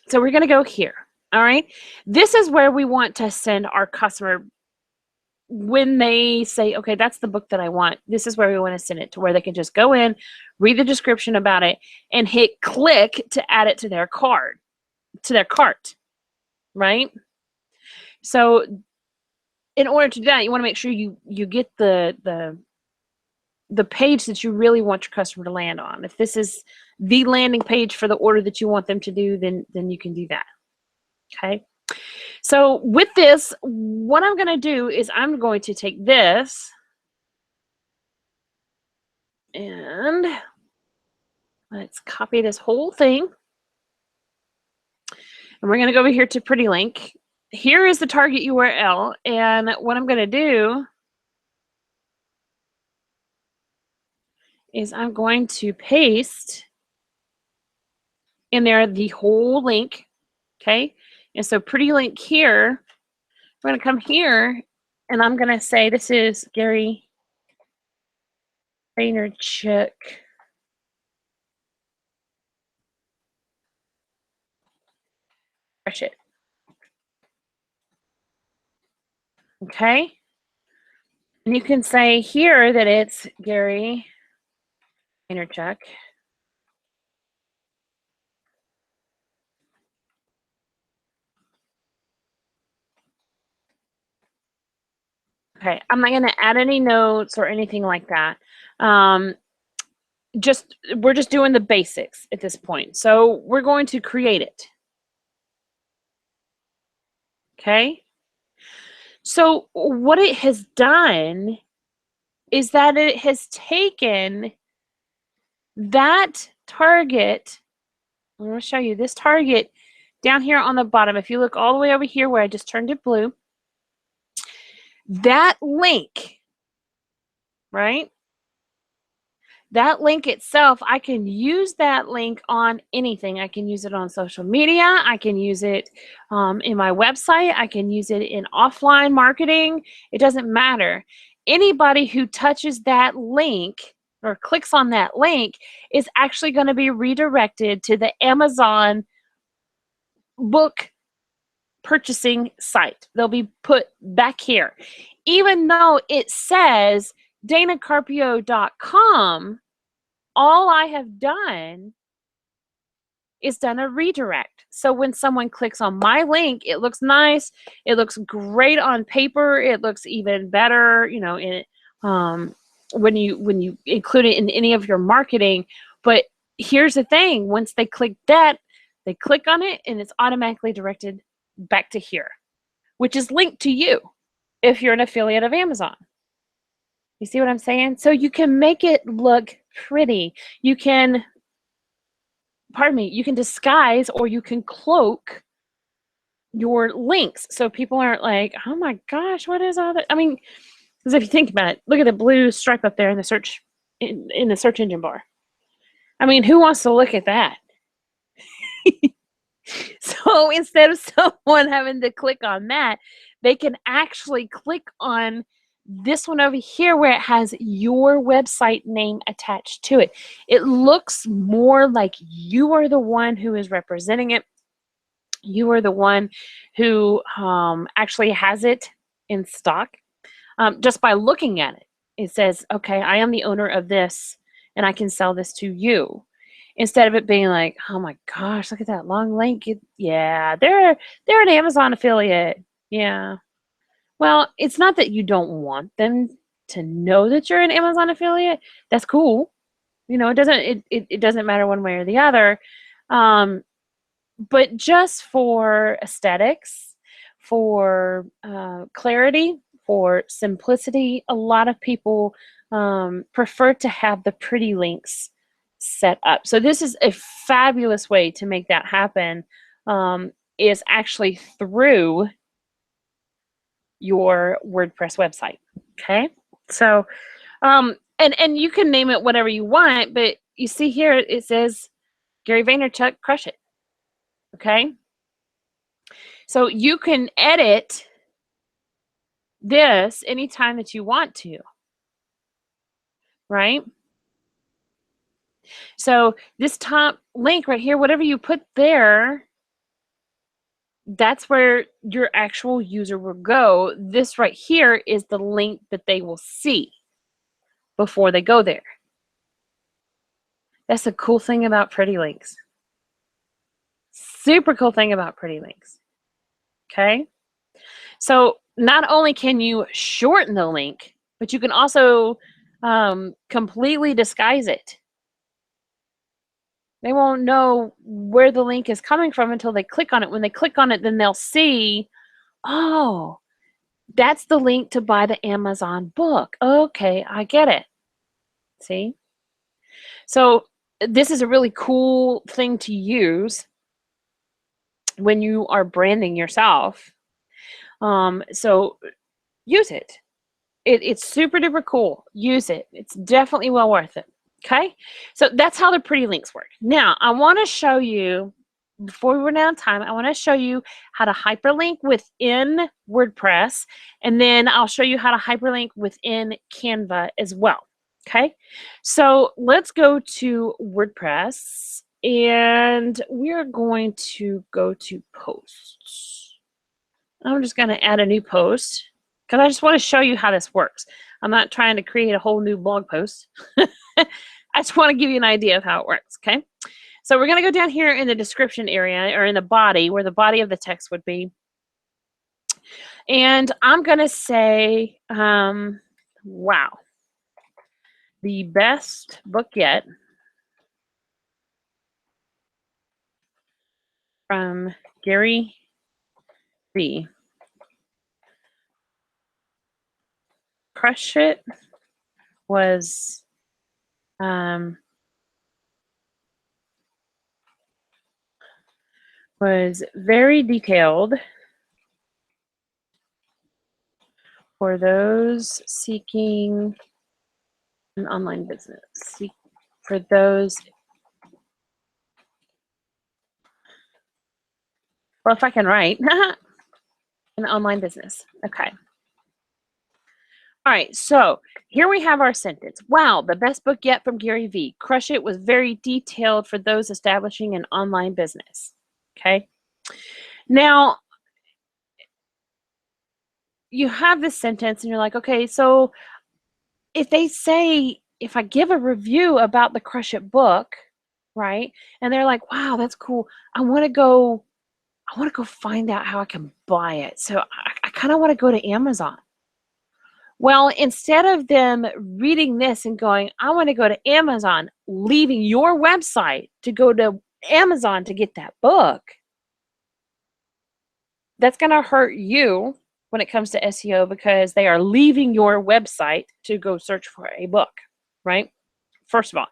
A: So we're gonna go here. All right, this is where we want to send our customer. When they say, okay, that's the book that I want, this is where we want to send it to, where they can just go in, read the description about it, and hit click to add it to their cart, right? So in order to do that, you want to make sure you get the page that you really want your customer to land on. If this is the landing page for the order that you want them to do, then you can do that. Okay. So with this, what I'm going to do is I'm going to take this and let's copy this whole thing. And we're going to go over here to Pretty Link. here is the target URL, and what I'm going to do is I'm going to paste in there the whole link, okay? And so pretty link here, I'm going to come here, and I'm going to say this is Gary Vaynerchuk. Crush it. Okay? And you can say here that it's Gary Vaynerchuk. Okay, I'm not going to add any notes or anything like that. We're just doing the basics at this point. So we're going to create it. Okay? So what it has done is that it has taken that target. I'm going to show you this target down here on the bottom. If you look all the way over here where I just turned it blue, that link, right? That link itself, I can use that link on anything. I can use it on social media. I can use it in my website. I can use it in offline marketing. It doesn't matter. Anybody who touches that link or clicks on that link is actually going to be redirected to the Amazon book purchasing site. They'll be put back here. Even though it says danacarpio.com, all I have done is done a redirect. So when someone clicks on my link, it looks nice. It looks great on paper. It looks even better, you know, in when you include it in any of your marketing. But here's the thing: once they click that, they click on it, and it's automatically directed back to here, which is linked to you if you're an affiliate of Amazon. You see what I'm saying? So you can make it look pretty. You can, pardon me, you can disguise or you can cloak your links so people aren't like, oh my gosh, what is all that? I mean, because if you think about it, look at the blue stripe up there in the search in the search engine bar. I mean, who wants to look at that? So instead of someone having to click on that, they can actually click on this one over here where it has your website name attached to it. It looks more like you are the one who is representing it. You are the one who actually has it in stock. Just by looking at it, it says, okay, I am the owner of this and I can sell this to you. Instead of it being like, oh my gosh, look at that long link. Yeah, they're an Amazon affiliate. Yeah. Well, it's not that you don't want them to know that you're an Amazon affiliate. That's cool. You know, it doesn't matter one way or the other. But just for aesthetics, for clarity, for simplicity, a lot of people prefer to have the pretty links set up. So this is a fabulous way to make that happen, is actually through your WordPress website. Okay, so and you can name it whatever you want, but you see here it says Gary Vaynerchuk, crush it. Okay, so you can edit this anytime that you want to, right? So this top link right here, whatever you put there, that's where your actual user will go. This right here is the link that they will see before they go there. That's the cool thing about pretty links. Super cool thing about pretty links. Okay? So not only can you shorten the link, but you can also completely disguise it. They won't know where the link is coming from until they click on it. When they click on it, then they'll see, oh, that's the link to buy the Amazon book. Okay, I get it. See? So this is a really cool thing to use when you are branding yourself. So use it. It's super duper cool. Use it. It's definitely well worth it. Okay, so that's how the pretty links work. Now, I want to show you, before we run out of time, I want to show you how to hyperlink within WordPress, and then I'll show you how to hyperlink within Canva as well. Okay, so let's go to WordPress, and we're going to go to posts. I'm just going to add a new post because I just want to show you how this works. I'm not trying to create a whole new blog post. I just want to give you an idea of how it works, okay? So we're going to go down here in the description area, or in the body, where the body of the text would be. And I'm going to say, wow, the best book yet from Gary V. Crush It was very detailed for those seeking an online business. For those, well, if I can write, an online business. Okay. All right, so here we have our sentence. Wow, the best book yet from Gary V. Crush It was very detailed for those establishing an online business. Okay. Now, you have this sentence and you're like, okay, so if they say, if I give a review about the Crush It book, right, and they're like, wow, that's cool, I want to go find out how I can buy it. So I kind of want to go to Amazon. Well, instead of them reading this and going, I want to go to Amazon, leaving your website to go to Amazon to get that book, that's going to hurt you when it comes to SEO, because they are leaving your website to go search for a book, right? First of all.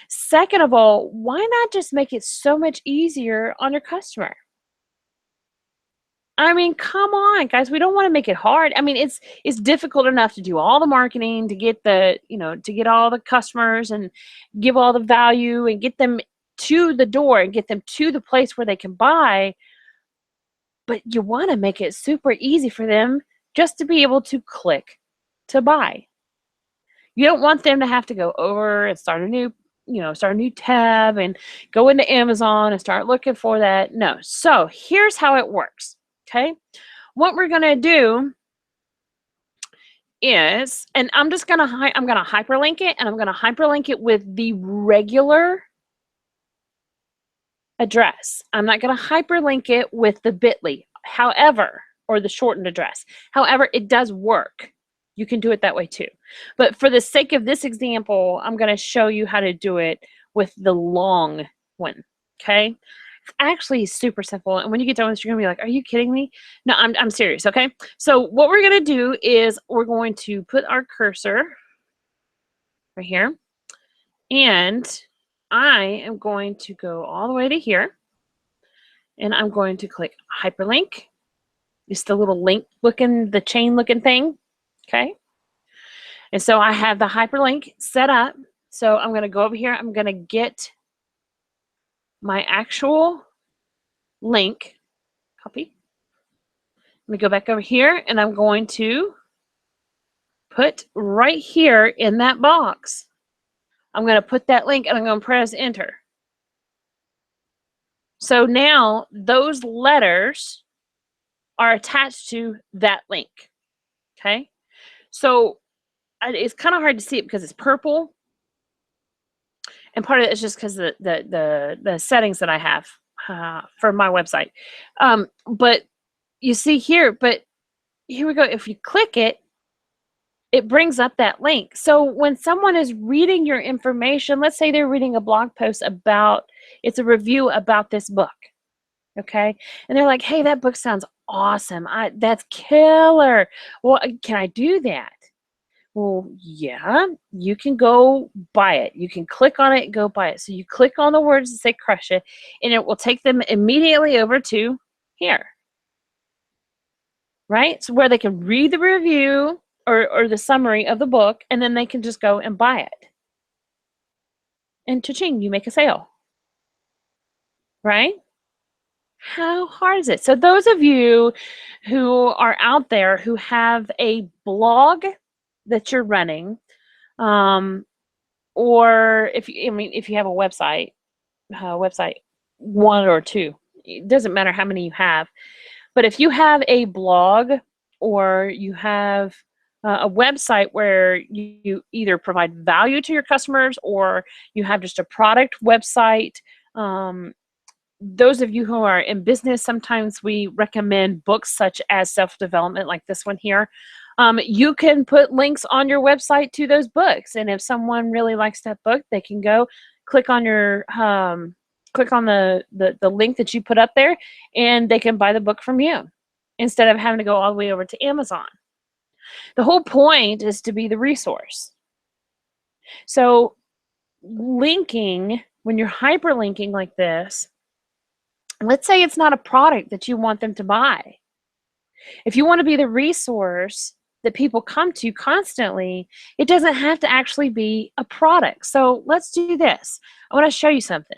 A: Second of all, why not just make it so much easier on your customer? I mean, come on, guys. We don't want to make it hard. I mean, it's difficult enough to do all the marketing, to get the, to get all the customers and give all the value and get them to the door and get them to the place where they can buy. But you want to make it super easy for them just to be able to click to buy. You don't want them to have to go over and start a new tab and go into Amazon and start looking for that. No. So here's how it works. Okay. What we're going to do is, and I'm going to hyperlink it, and I'm going to hyperlink it with the regular address. I'm not going to hyperlink it with the bit.ly, however, or the shortened address. However, it does work. You can do it that way too. But for the sake of this example, I'm going to show you how to do it with the long one. Okay. It's actually super simple. And when you get done with this, you're going to be like, are you kidding me? No, I'm serious. Okay. So what we're going to do is we're going to put our cursor right here, and I am going to go all the way to here, and I'm going to click hyperlink. It's the little link looking, the chain looking thing. Okay. And so I have the hyperlink set up. So I'm going to go over here. I'm going to get my actual link, copy. Let me go back over here, and I'm going to put right here in that box. I'm going to put that link, and I'm going to press enter. So now those letters are attached to that link. Okay. So it's kind of hard to see it because it's purple, and part of it is just because the settings that I have for my website. But you see here, but here we go. If you click it, it brings up that link. So when someone is reading your information, let's say they're reading a blog post about, it's a review about this book, okay? And they're like, hey, that book sounds awesome. That's killer. Well, can I do that? Well, yeah, you can go buy it. You can click on it and go buy it. So you click on the words that say crush it, and it will take them immediately over to here. right? So where they can read the review or the summary of the book, and then they can just go and buy it. And cha-ching, you make a sale, right? How hard is it? So those of you who are out there who have a blog that you're running, or if you have a website, one or two, it doesn't matter how many you have, but if you have a blog or you have a website where you either provide value to your customers or you have just a product website, those of you who are in business, sometimes we recommend books such as self-development, like this one here. You can put links on your website to those books, and if someone really likes that book, they can go click on your click on the link that you put up there, and they can buy the book from you instead of having to go all the way over to Amazon. The whole point is to be the resource. So linking, when you're hyperlinking like this, let's say it's not a product that you want them to buy. If you want to be the resource that people come to constantly, it doesn't have to actually be a product. So let's do this. I want to show you something.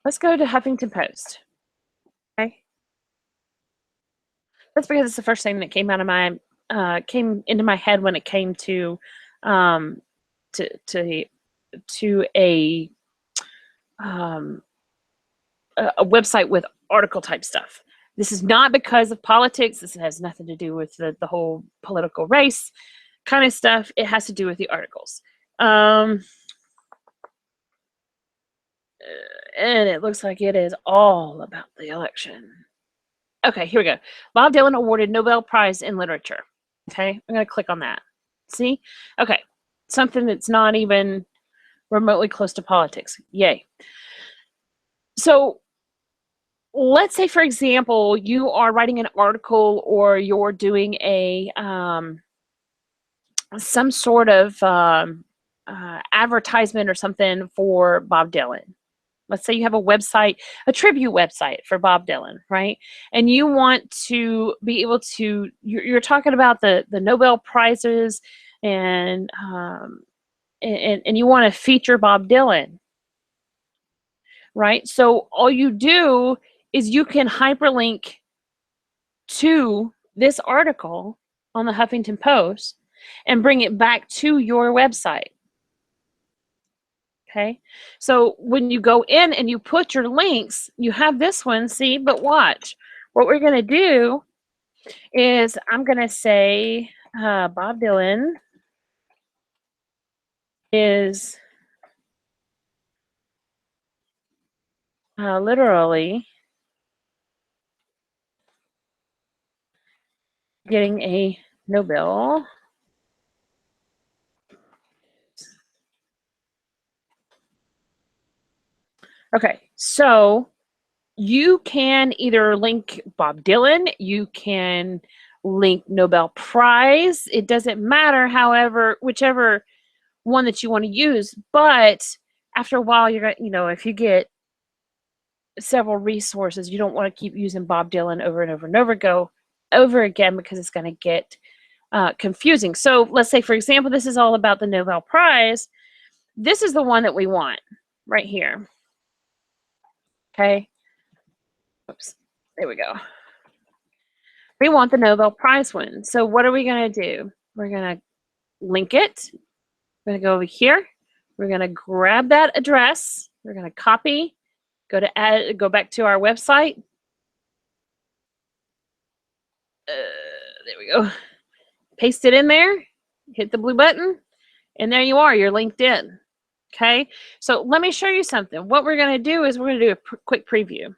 A: Let's go to Huffington Post. Okay. That's because it's the first thing that came out of my came into my head when it came to a website with article type stuff. This is not because of politics. This has nothing to do with the whole political race kind of stuff. It has to do with the articles. And it looks like it is all about the election. Okay, here we go. Bob Dylan awarded Nobel Prize in Literature. Okay, I'm going to click on that. See? Okay, something that's not even remotely close to politics. Yay. So let's say, for example, you are writing an article or you're doing a some sort of advertisement or something for Bob Dylan. Let's say you have a website, a tribute website for Bob Dylan, right? And you want to be able to, you're talking about the Nobel Prizes and you want to feature Bob Dylan, right? So all you do is you can hyperlink to this article on the Huffington Post and bring it back to your website. Okay, so when you go in and you put your links, you have this one, see, but watch. What we're going to do is I'm going to say Bob Dylan is literally getting a Nobel. Okay, so you can either link Bob Dylan, you can link Nobel Prize. It doesn't matter, however, whichever one that you want to use. But after a while, you're going to, if you get several resources, you don't want to keep using Bob Dylan over and over and over again because it's going to get confusing. So let's say, for example, this is all about the Nobel Prize. This is the one that we want right here. Okay. Oops. There we go. We want the Nobel Prize one. So what are we going to do? We're going to link it. We're going to go over here. We're going to grab that address. We're going to copy, go back to our website. There we go. Paste it in there, hit the blue button, and there you are. You're linked in. Okay, so let me show you something. What we're going to do is we're going to do a quick preview.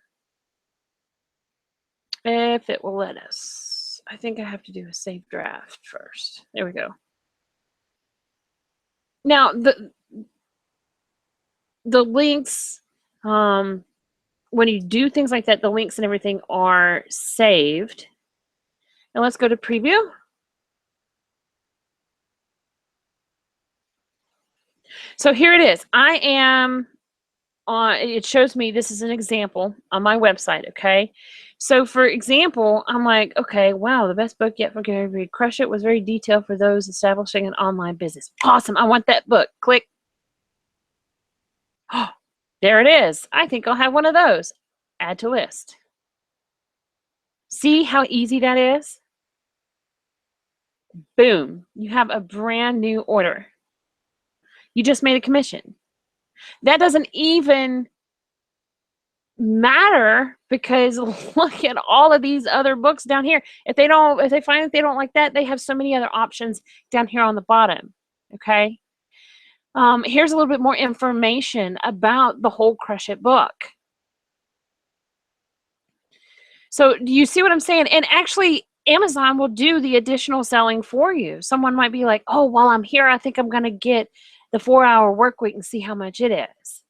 A: If it will let us. I think I have to do a save draft first. There we go. Now, the links, when you do things like that, the links and everything are saved. And let's go to preview. So here it is. I am it shows me, this is an example on my website, okay? So for example, I'm like, okay, wow, the best book yet for Gary Crush It was very detailed for those establishing an online business. Awesome, I want that book. Click. Oh, there it is. I think I'll have one of those. Add to list. See how easy that is? Boom, you have a brand new order. You just made a commission. That doesn't even matter, because look at all of these other books down here. If they find that they don't like that, they have so many other options down here on the bottom. Okay. Here's a little bit more information about the whole Crush It book. So do you see what I'm saying? And actually, Amazon will do the additional selling for you. Someone might be like, oh, while I'm here, I think I'm going to get the 4-hour work week and see how much it is.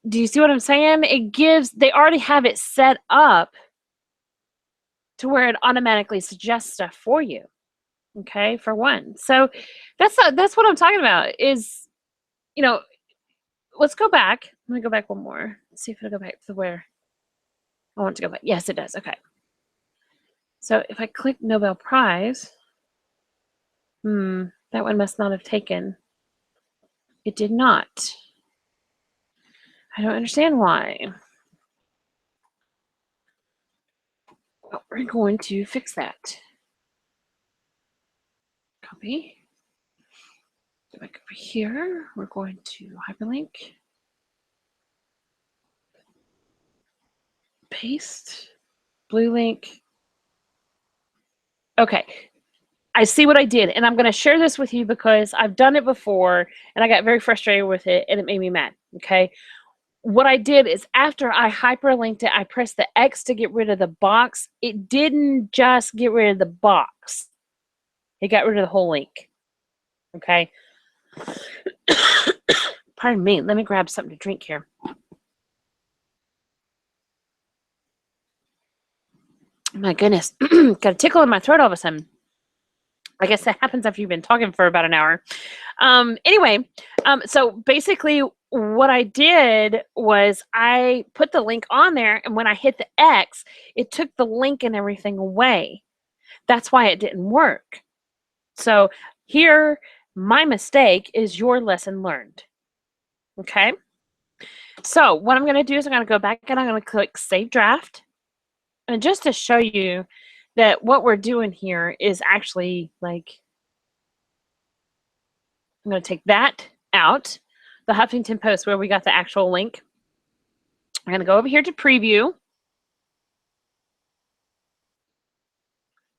A: Do you see what I'm saying? They already have it set up to where it automatically suggests stuff for you. Okay, for one. So that's what I'm talking about is, let's go back. Let me go back one more. Let's see if it'll go back to where I want to go back. Yes, it does. Okay. So if I click Nobel Prize, that one must not have taken. It did not. I don't understand why. Well, we're going to fix that. Copy. Go back over here. We're going to hyperlink. Paste. Blue link. Okay. I see what I did, and I'm going to share this with you because I've done it before, and I got very frustrated with it, and it made me mad. Okay. What I did is after I hyperlinked it, I pressed the X to get rid of the box. It didn't just get rid of the box. It got rid of the whole link. Okay. Pardon me. Let me grab something to drink here. My goodness. Got a tickle in my throat all of a sudden. I guess that happens after you've been talking for about an hour. Anyway, so basically what I did was I put the link on there, and when I hit the X, it took the link and everything away. That's why it didn't work. So here, my mistake is your lesson learned. Okay. So what I'm going to do is I'm going to go back and I'm going to click Save Draft. And just to show you that what we're doing here is actually like, I'm going to take that out, the Huffington Post where we got the actual link. I'm going to go over here to preview.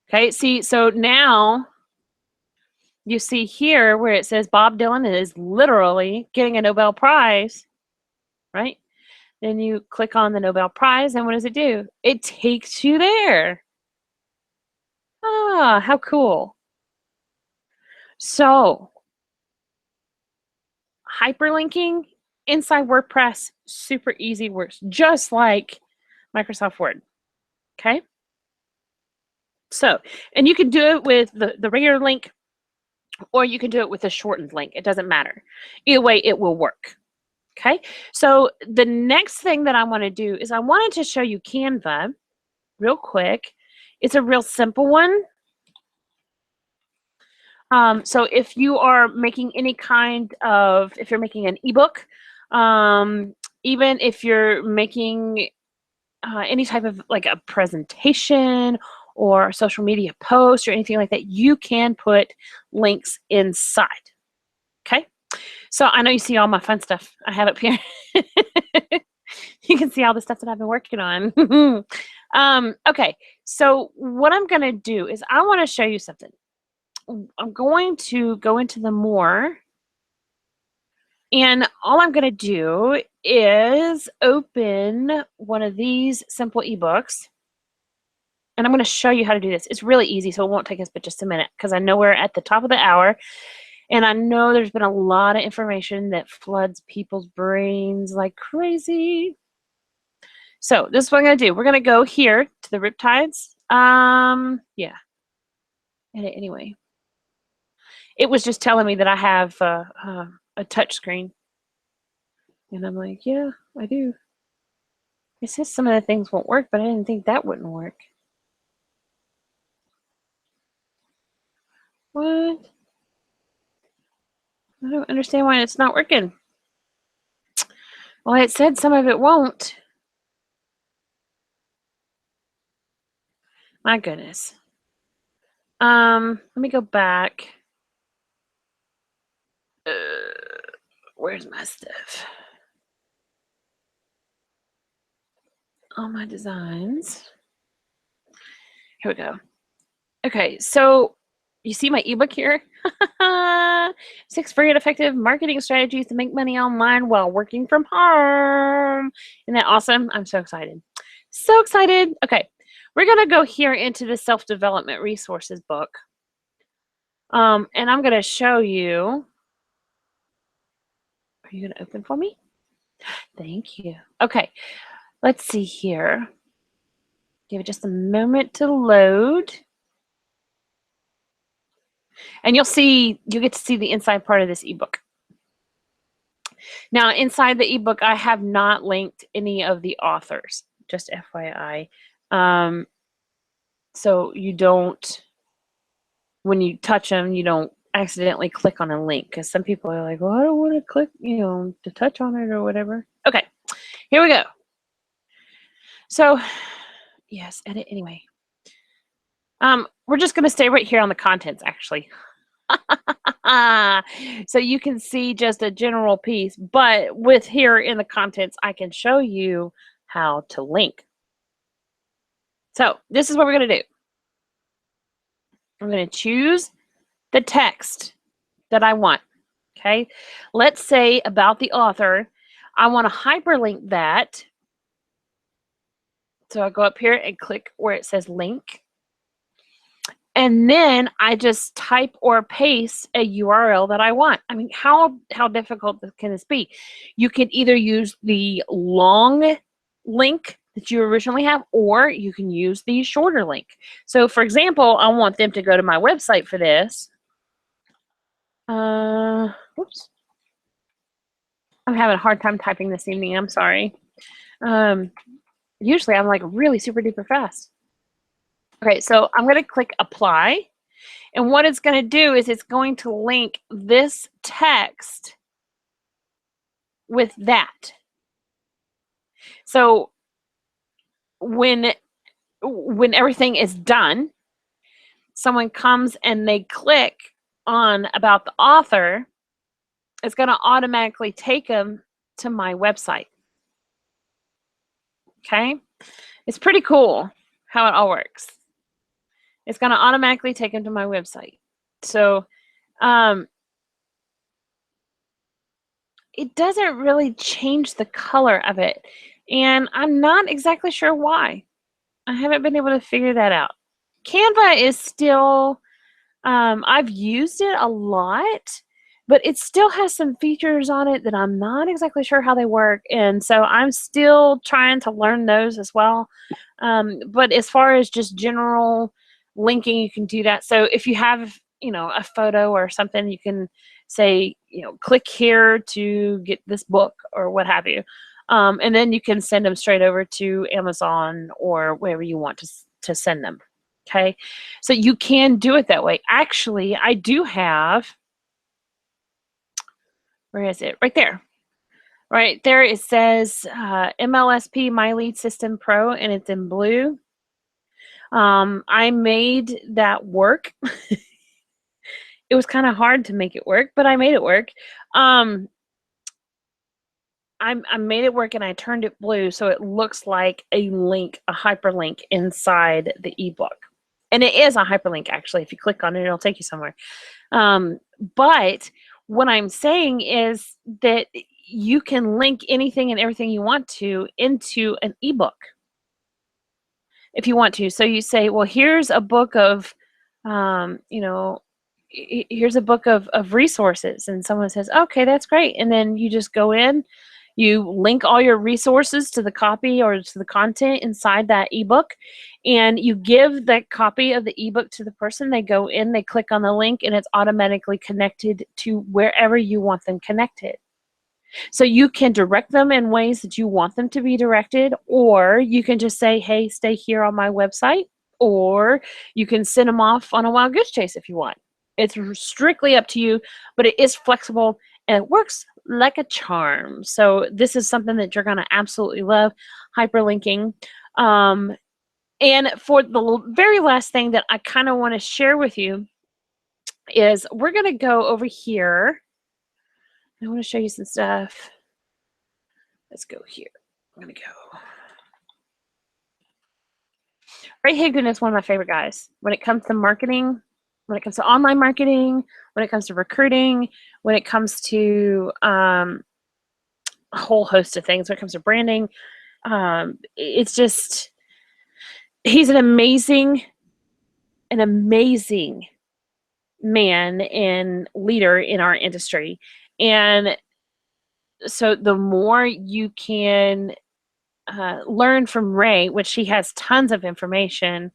A: Okay, see, so now you see here where it says Bob Dylan is literally getting a Nobel Prize, right? Then you click on the Nobel Prize, and what does it do? It takes you there. Ah, how cool. So, hyperlinking inside WordPress, super easy, works just like Microsoft Word. Okay? So, and you can do it with the regular link, or you can do it with a shortened link. It doesn't matter. Either way, it will work. Okay? So, the next thing that I want to do is I wanted to show you Canva real quick. It's a real simple one. So if you are making any kind of, if you're making an ebook, even if you're making any type of like a presentation or social media post or anything like that, you can put links inside. Okay. So I know you see all my fun stuff I have up here. You can see all the stuff that I've been working on. Okay. So what I'm going to do is I want to show you something. I'm going to go into the more, and all I'm going to do is open one of these simple ebooks, and I'm going to show you how to do this. It's really easy, so it won't take us but just a minute because I know we're at the top of the hour, and I know there's been a lot of information that floods people's brains like crazy. So this is what I'm going to do. We're going to go here to the Riptides. Yeah. Anyway. It was just telling me that I have a touch screen. And I'm like, yeah, I do. It says some of the things won't work, but I didn't think that wouldn't work. What? I don't understand why it's not working. Well, it said some of it won't. My goodness. Let me go back. Where's my stuff? All my designs. Here we go. Okay, so you see my ebook here? 6 free and effective marketing strategies to make money online while working from home. Isn't that awesome? I'm so excited. So excited. Okay, we're going to go here into the self-development resources book. And I'm going to show you. Are you going to open for me? Thank you. Okay, let's see here. Give it just a moment to load. And you'll get to see the inside part of this ebook. Now, inside the ebook, I have not linked any of the authors, just FYI. So you don't, when you touch them, you don't accidentally click on a link, because some people are like, well, I don't want to click, to touch on it or whatever. Okay, here we go. So, yes, edit anyway. We're just going to stay right here on the contents, actually. So you can see just a general piece, but with here in the contents, I can show you how to link. So this is what we're going to do. I'm going to choose the text that I want. Okay. Let's say about the author, I want to hyperlink that. So I go up here and click where it says link. And then I just type or paste a URL that I want. I mean, how difficult can this be? You can either use the long link that you originally have, or you can use the shorter link. So for example, I want them to go to my website for this. Whoops. I'm having a hard time typing this evening. I'm sorry. Usually I'm like really super duper fast. Okay, so I'm going to click apply. And what it's going to do is it's going to link this text with that. So when everything is done, someone comes and they click on about the author, it's going to automatically take them to my website. Okay? It's pretty cool how it all works. It's going to automatically take them to my website. So it doesn't really change the color of it. And I'm not exactly sure why. I haven't been able to figure that out. Canva is still, I've used it a lot, but it still has some features on it that I'm not exactly sure how they work. And so I'm still trying to learn those as well. But as far as just general linking, you can do that. So if you have, a photo or something, you can say, click here to get this book or what have you. And then you can send them straight over to Amazon or wherever you want to send them. Okay, so you can do it that way. Actually, I do have, where is it? Right there. Right there it says MLSP My Lead System Pro, and it's in blue. I made that work. It was kind of hard to make it work, but I made it work. I made it work and I turned it blue so it looks like a link, a hyperlink inside the ebook. And it is a hyperlink, actually. If you click on it, it'll take you somewhere. But what I'm saying is that you can link anything and everything you want to into an ebook if you want to. So you say, well, here's a book of, here's a book of resources. And someone says, okay, that's great. And then you just go in, you link all your resources to the copy or to the content inside that ebook, and you give that copy of the ebook to the person. They go in, they click on the link, and it's automatically connected to wherever you want them connected. So you can direct them in ways that you want them to be directed, or you can just say, hey, stay here on my website, or you can send them off on a wild goose chase if you want. It's strictly up to you, but it is flexible and it works like a charm. So this is something that you're going to absolutely love, hyperlinking. And for the very last thing that I kind of want to share with you is we're going to go over here. I want to show you some stuff. Let's go here. I'm going to go. Ray Higdon is one of my favorite guys when it comes to marketing, when it comes to online marketing, when it comes to recruiting, when it comes to a whole host of things, when it comes to branding. It's just, he's an amazing man and leader in our industry. And so the more you can learn from Ray, which he has tons of information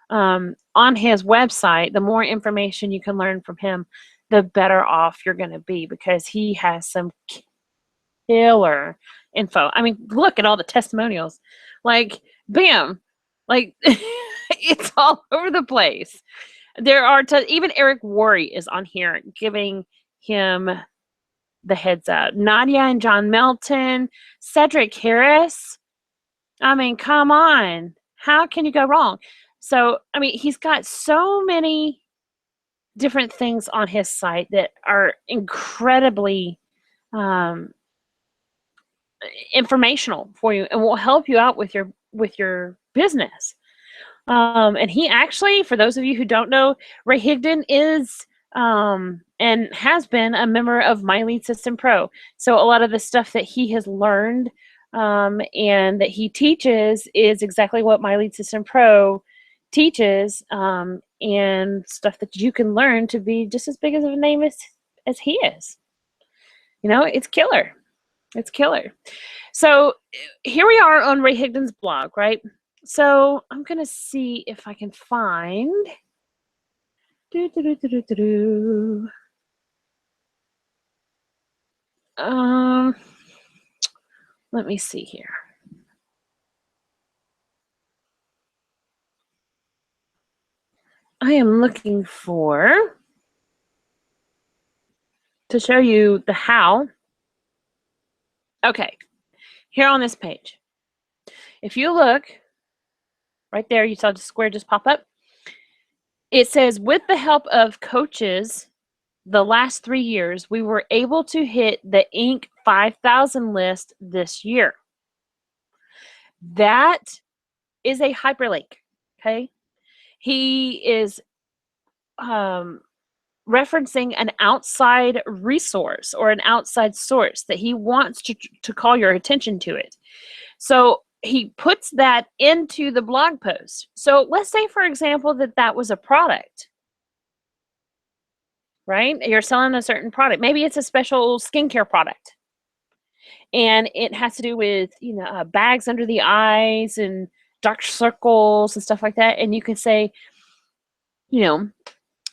A: on his website, the more information you can learn from him, the better off you're going to be, because he has some killer info. I mean, look at all the testimonials. Like, bam, like it's all over the place. There are even Eric Worre is on here giving him the heads up. Nadia and John Melton, Cedric Harris. I mean, come on. How can you go wrong? So, I mean, he's got so many different things on his site that are incredibly informational for you and will help you out with your business. And he actually, for those of you who don't know, Ray Higdon is and has been a member of My Lead System Pro. So a lot of the stuff that he has learned and that he teaches is exactly what My Lead System Pro teaches, and stuff that you can learn to be just as big of a name as he is. You know, it's killer. It's killer. So here we are on Ray Higdon's blog, right? So I'm going to see if I can find. Let me see here. I am looking for, to show you the how. Okay, here on this page. If you look right there, you saw the square just pop up. It says, with the help of coaches, the last 3 years, we were able to hit the Inc. 5,000 list this year. That is a hyperlink, okay? He is referencing an outside resource or an outside source that he wants to call your attention to it. So he puts that into the blog post. So let's say, for example, that was a product, right? You're selling a certain product. Maybe it's a special skincare product, and it has to do with, you know, bags under the eyes and dark circles and stuff like that. And you can say, you know,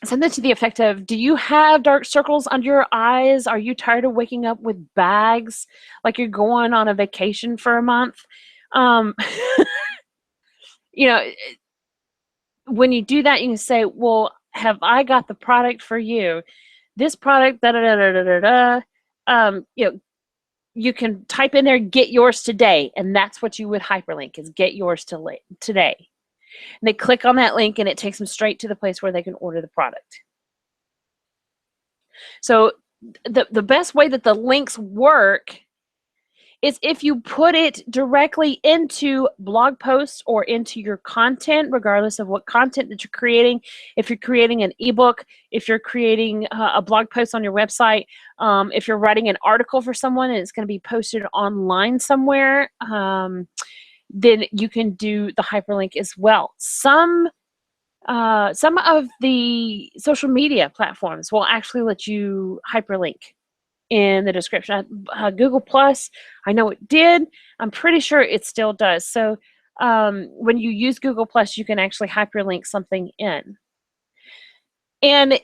A: something to the effect of, do you have dark circles under your eyes? Are you tired of waking up with bags like you're going on a vacation for a month? You know, when you do that, you can say, well, have I got the product for you? This product, da da da da da da da. You know, you can type in there, get yours today, and that's what you would hyperlink, is get yours today. And they click on that link and it takes them straight to the place where they can order the product. So the best way that the links work is if you put it directly into blog posts or into your content, regardless of what content that you're creating. If you're creating an ebook, if you're creating a blog post on your website, if you're writing an article for someone and it's going to be posted online somewhere, then you can do the hyperlink as well. Some of the social media platforms will actually let you hyperlink in the description. Google Plus, I know it did. I'm pretty sure it still does. So when you use Google Plus, you can actually hyperlink something in. And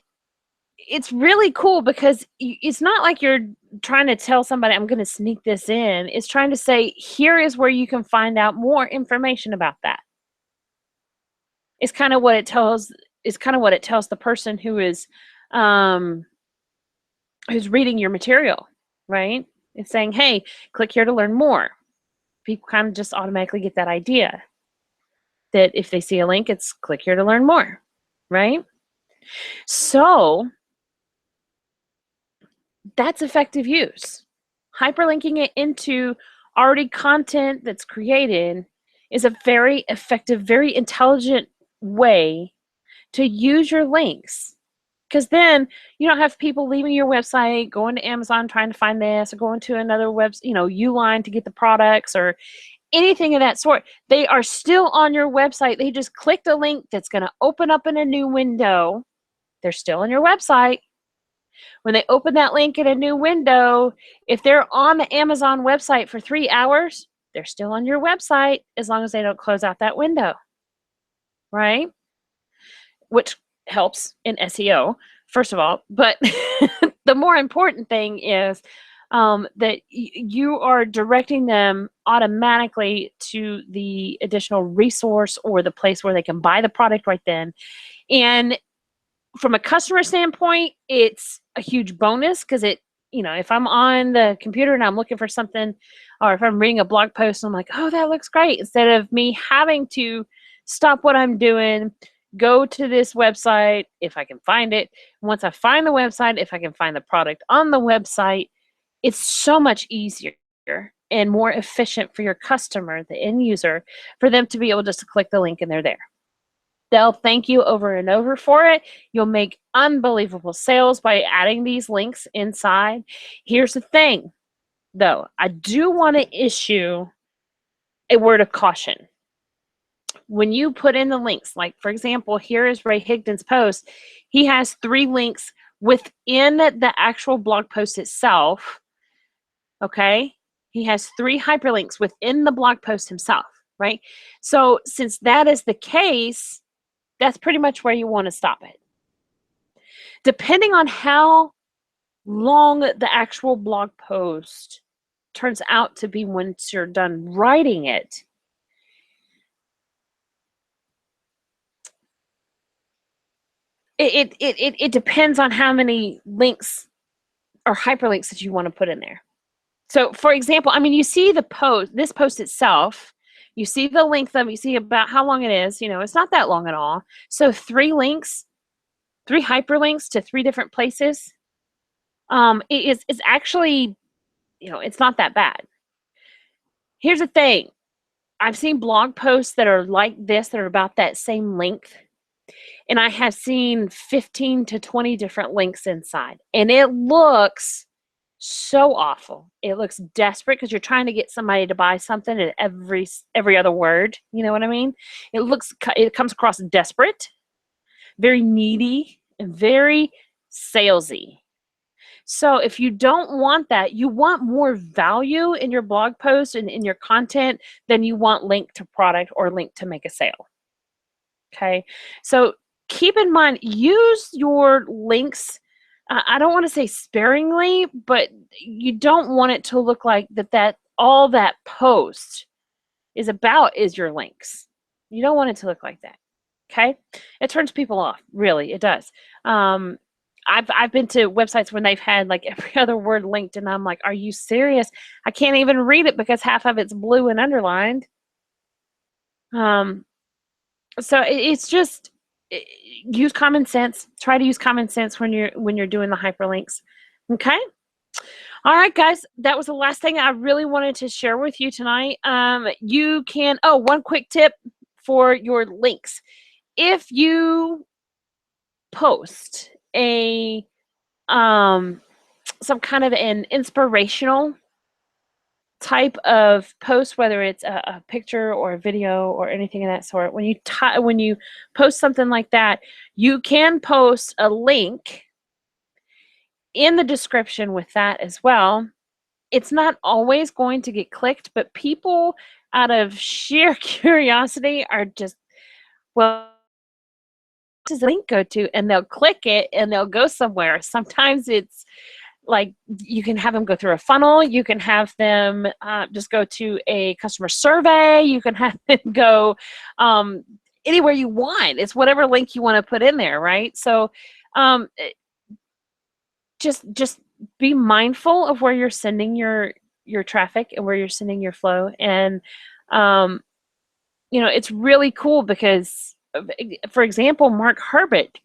A: it's really cool because it's not like you're trying to tell somebody I'm going to sneak this in. It's trying to say, here is where you can find out more information about that. It's kind of what it tells. It's kind of what it tells the person um, who's reading your material, right? It's saying, hey, click here to learn more. People kind of just automatically get that idea that if they see a link, it's click here to learn more, right? So that's effective use. Hyperlinking it into already content that's created is a very effective, very intelligent way to use your links. Because then you don't have people leaving your website, going to Amazon trying to find this, or going to another Uline to get the products or anything of that sort. They are still on your website. They just clicked a link that's going to open up in a new window. They're still on your website. When they open that link in a new window, if they're on the Amazon website for 3 hours, they're still on your website as long as they don't close out that window, right? Which helps in SEO, first of all. But the more important thing is that you are directing them automatically to the additional resource or the place where they can buy the product right then. And from a customer standpoint, it's a huge bonus because if I'm on the computer and I'm looking for something, or if I'm reading a blog post, I'm like, oh, that looks great. Instead of me having to stop what I'm doing, go to this website if I can find it. Once I find the website, if I can find the product on the website, it's so much easier and more efficient for your customer, the end user, for them to be able just to click the link and they're there. They'll thank you over and over for it. You'll make unbelievable sales by adding these links inside. Here's the thing, though. I do want to issue a word of caution. When you put in the links, like, for example, here is Ray Higdon's post. He has 3 links within the actual blog post itself, okay? He has 3 hyperlinks within the blog post himself, right? So since that is the case, that's pretty much where you want to stop it. Depending on how long the actual blog post turns out to be once you're done writing it, it depends on how many links or hyperlinks that you want to put in there. So for example, you see this post itself, you see the length of it, you see about how long it is, it's not that long at all. So 3 links, 3 hyperlinks to 3 different places, it's actually, it's not that bad. Here's the thing. I've seen blog posts that are like this, that are about that same length, and I have seen 15 to 20 different links inside, and it looks so awful. It looks desperate because you're trying to get somebody to buy something at every other word. You know what I mean? It comes across desperate, very needy, and very salesy. So if you don't want that, you want more value in your blog post and in your content than you want link to product or link to make a sale. Okay, so keep in mind, use your links. I don't want to say sparingly, but you don't want it to look like that all that post is about is your links. You don't want it to look like that. Okay, it turns people off. Really, it does. I've been to websites when they've had like every other word linked, and I'm like, are you serious? I can't even read it because half of it's blue and underlined. So it's just use common sense. Try to use common sense when you're doing the hyperlinks. Okay. All right, guys, that was the last thing I really wanted to share with you tonight. You can, one quick tip for your links. If you post some kind of an inspirational type of post, whether it's a picture or a video or anything of that sort, when you post something like that, you can post a link in the description with that as well. It's not always going to get clicked, but people, out of sheer curiosity, are just, well, does the link go to? And they'll click it and they'll go somewhere. Sometimes it's like you can have them go through a funnel. You can have them just go to a customer survey. You can have them go anywhere you want. It's whatever link you want to put in there, right? So just be mindful of where you're sending your traffic and where you're sending your flow. And it's really cool because, for example, Mark Herbert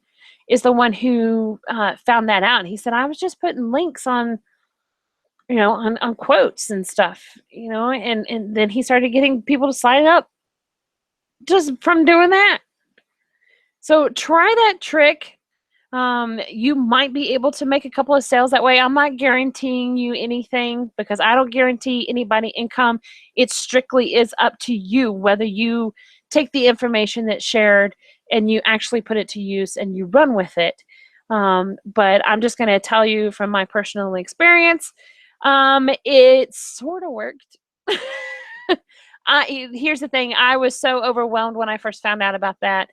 A: is the one who found that out. And he said, I was just putting links on, on quotes and stuff, and then he started getting people to sign up just from doing that. So try that trick. You might be able to make a couple of sales that way. I'm not guaranteeing you anything because I don't guarantee anybody income. It strictly is up to you whether you take the information that's shared and you actually put it to use and you run with it. But I'm just going to tell you from my personal experience, it sort of worked. Here's the thing. I was so overwhelmed when I first found out about that.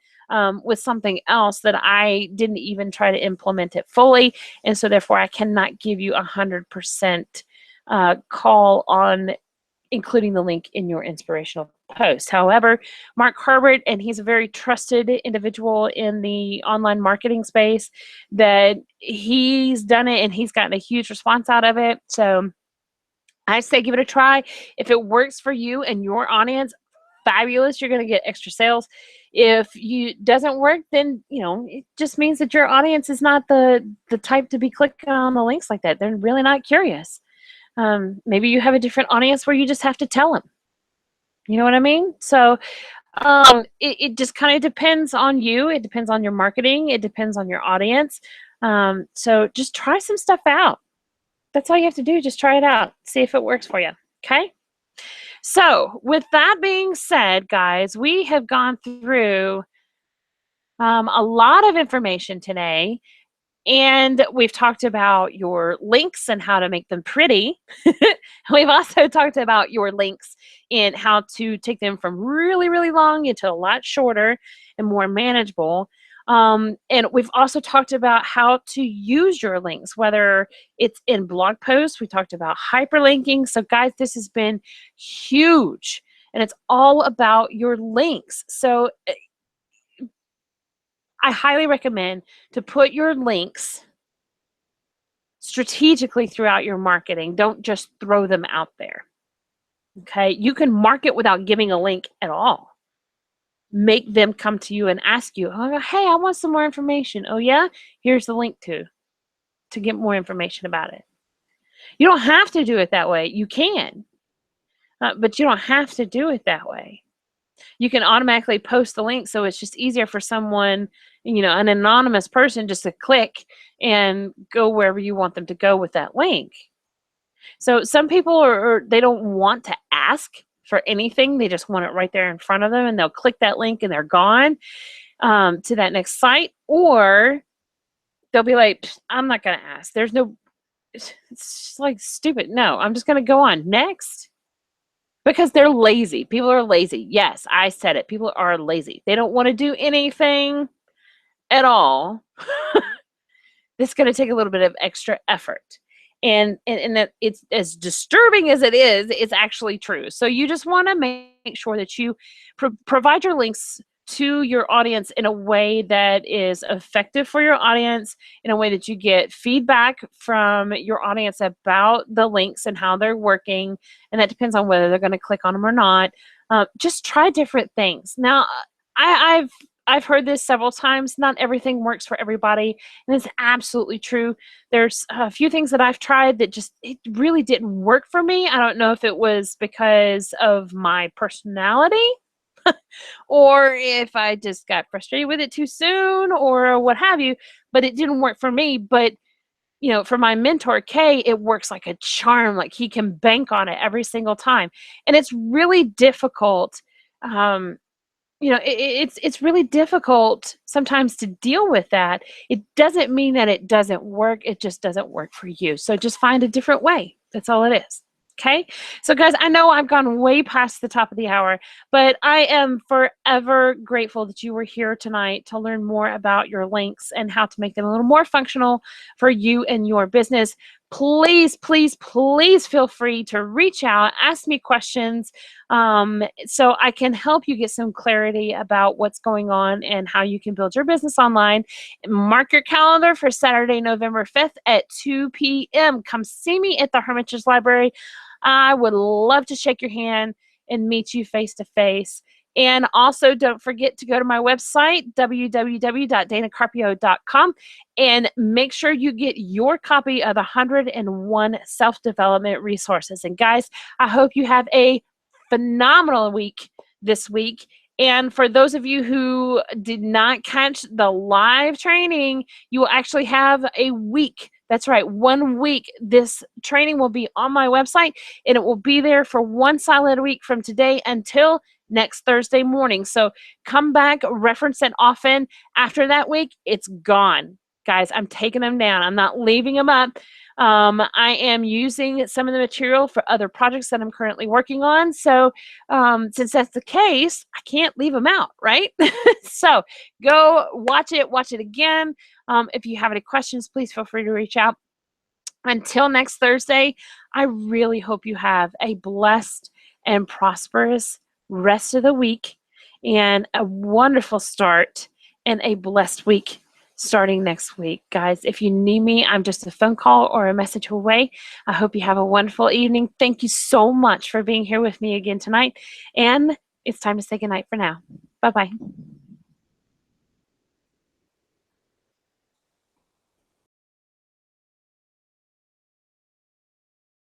A: With something else that I didn't even try to implement it fully. And so therefore I cannot give you 100% call on including the link in your inspirational post. However, Mark Herbert, and he's a very trusted individual in the online marketing space, that he's done it and he's gotten a huge response out of it. So I say give it a try. If it works for you and your audience, fabulous, you're going to get extra sales. If it doesn't work, then it just means that your audience is not the type to be clicking on the links like that. They're really not curious. Maybe you have a different audience where you just have to tell them. You know what I mean? So it just kind of depends on you. It depends on your marketing. It depends on your audience. So just try some stuff out. That's all you have to do. Just try it out. See if it works for you. Okay? So with that being said, guys, we have gone through a lot of information today, and we've talked about your links and how to make them pretty. We've also talked about your links and how to take them from really, really long into a lot shorter and more manageable. And we've also talked about how to use your links, whether it's in blog posts. We talked about hyperlinking. So guys, this has been huge, and it's all about your links. So I highly recommend to put your links strategically throughout your marketing. Don't just throw them out there. Okay, you can market without giving a link at all. Make them come to you and ask you, oh, hey, I want some more information. Oh yeah, here's the link to get more information about it. You don't have to do it that way. You can, but you don't have to do it that way. You can automatically post the link, so it's just easier for someone, an anonymous person, just to click and go wherever you want them to go with that link. So some people they don't want to ask for anything. They just want it right there in front of them, and they'll click that link and they're gone to that next site. Or they'll be like, I'm not going to ask. It's just like stupid. No, I'm just going to go on next. Because they're lazy. People are lazy. Yes, I said it. People are lazy. They don't want to do anything at all. It's going to take a little bit of extra effort. And that it's as disturbing as it is, it's actually true. So you just want to make sure that you provide your links to your audience in a way that is effective for your audience, in a way that you get feedback from your audience about the links and how they're working. And that depends on whether they're going to click on them or not. Just try different things. Now, I've heard this several times. Not everything works for everybody, and it's absolutely true. There's a few things that I've tried that it really didn't work for me. I don't know if it was because of my personality, or if I just got frustrated with it too soon, or what have you, but it didn't work for me. But for my mentor, Kay, it works like a charm. Like, he can bank on it every single time. And it's really difficult. It's really difficult sometimes to deal with that. It doesn't mean that it doesn't work. It just doesn't work for you. So just find a different way. That's all it is. Okay, so guys, I know I've gone way past the top of the hour, but I am forever grateful that you were here tonight to learn more about your links and how to make them a little more functional for you and your business. Please, please, please feel free to reach out, ask me questions, so I can help you get some clarity about what's going on and how you can build your business online. Mark your calendar for Saturday, November 5th at 2 p.m. Come see me at the Hermitage Library. I would love to shake your hand and meet you face to face. And also, don't forget to go to my website, www.danacarpio.com, and make sure you get your copy of the 101 self-development resources. And guys, I hope you have a phenomenal week this week. And for those of you who did not catch the live training, you will actually have a week. That's right, 1 week. This training will be on my website, and it will be there for 1 solid week from today until next Thursday morning. So come back, reference it often. After that week, it's gone. Guys, I'm taking them down. I'm not leaving them up. I am using some of the material for other projects that I'm currently working on. So since that's the case, I can't leave them out, right? So go watch it again. If you have any questions, please feel free to reach out. Until next Thursday, I really hope you have a blessed and prosperous rest of the week and a wonderful start and a blessed week starting next week. Guys, if you need me, I'm just a phone call or a message away. I hope you have a wonderful evening. Thank you so much for being here with me again tonight. And it's time to say goodnight for now. Bye-bye.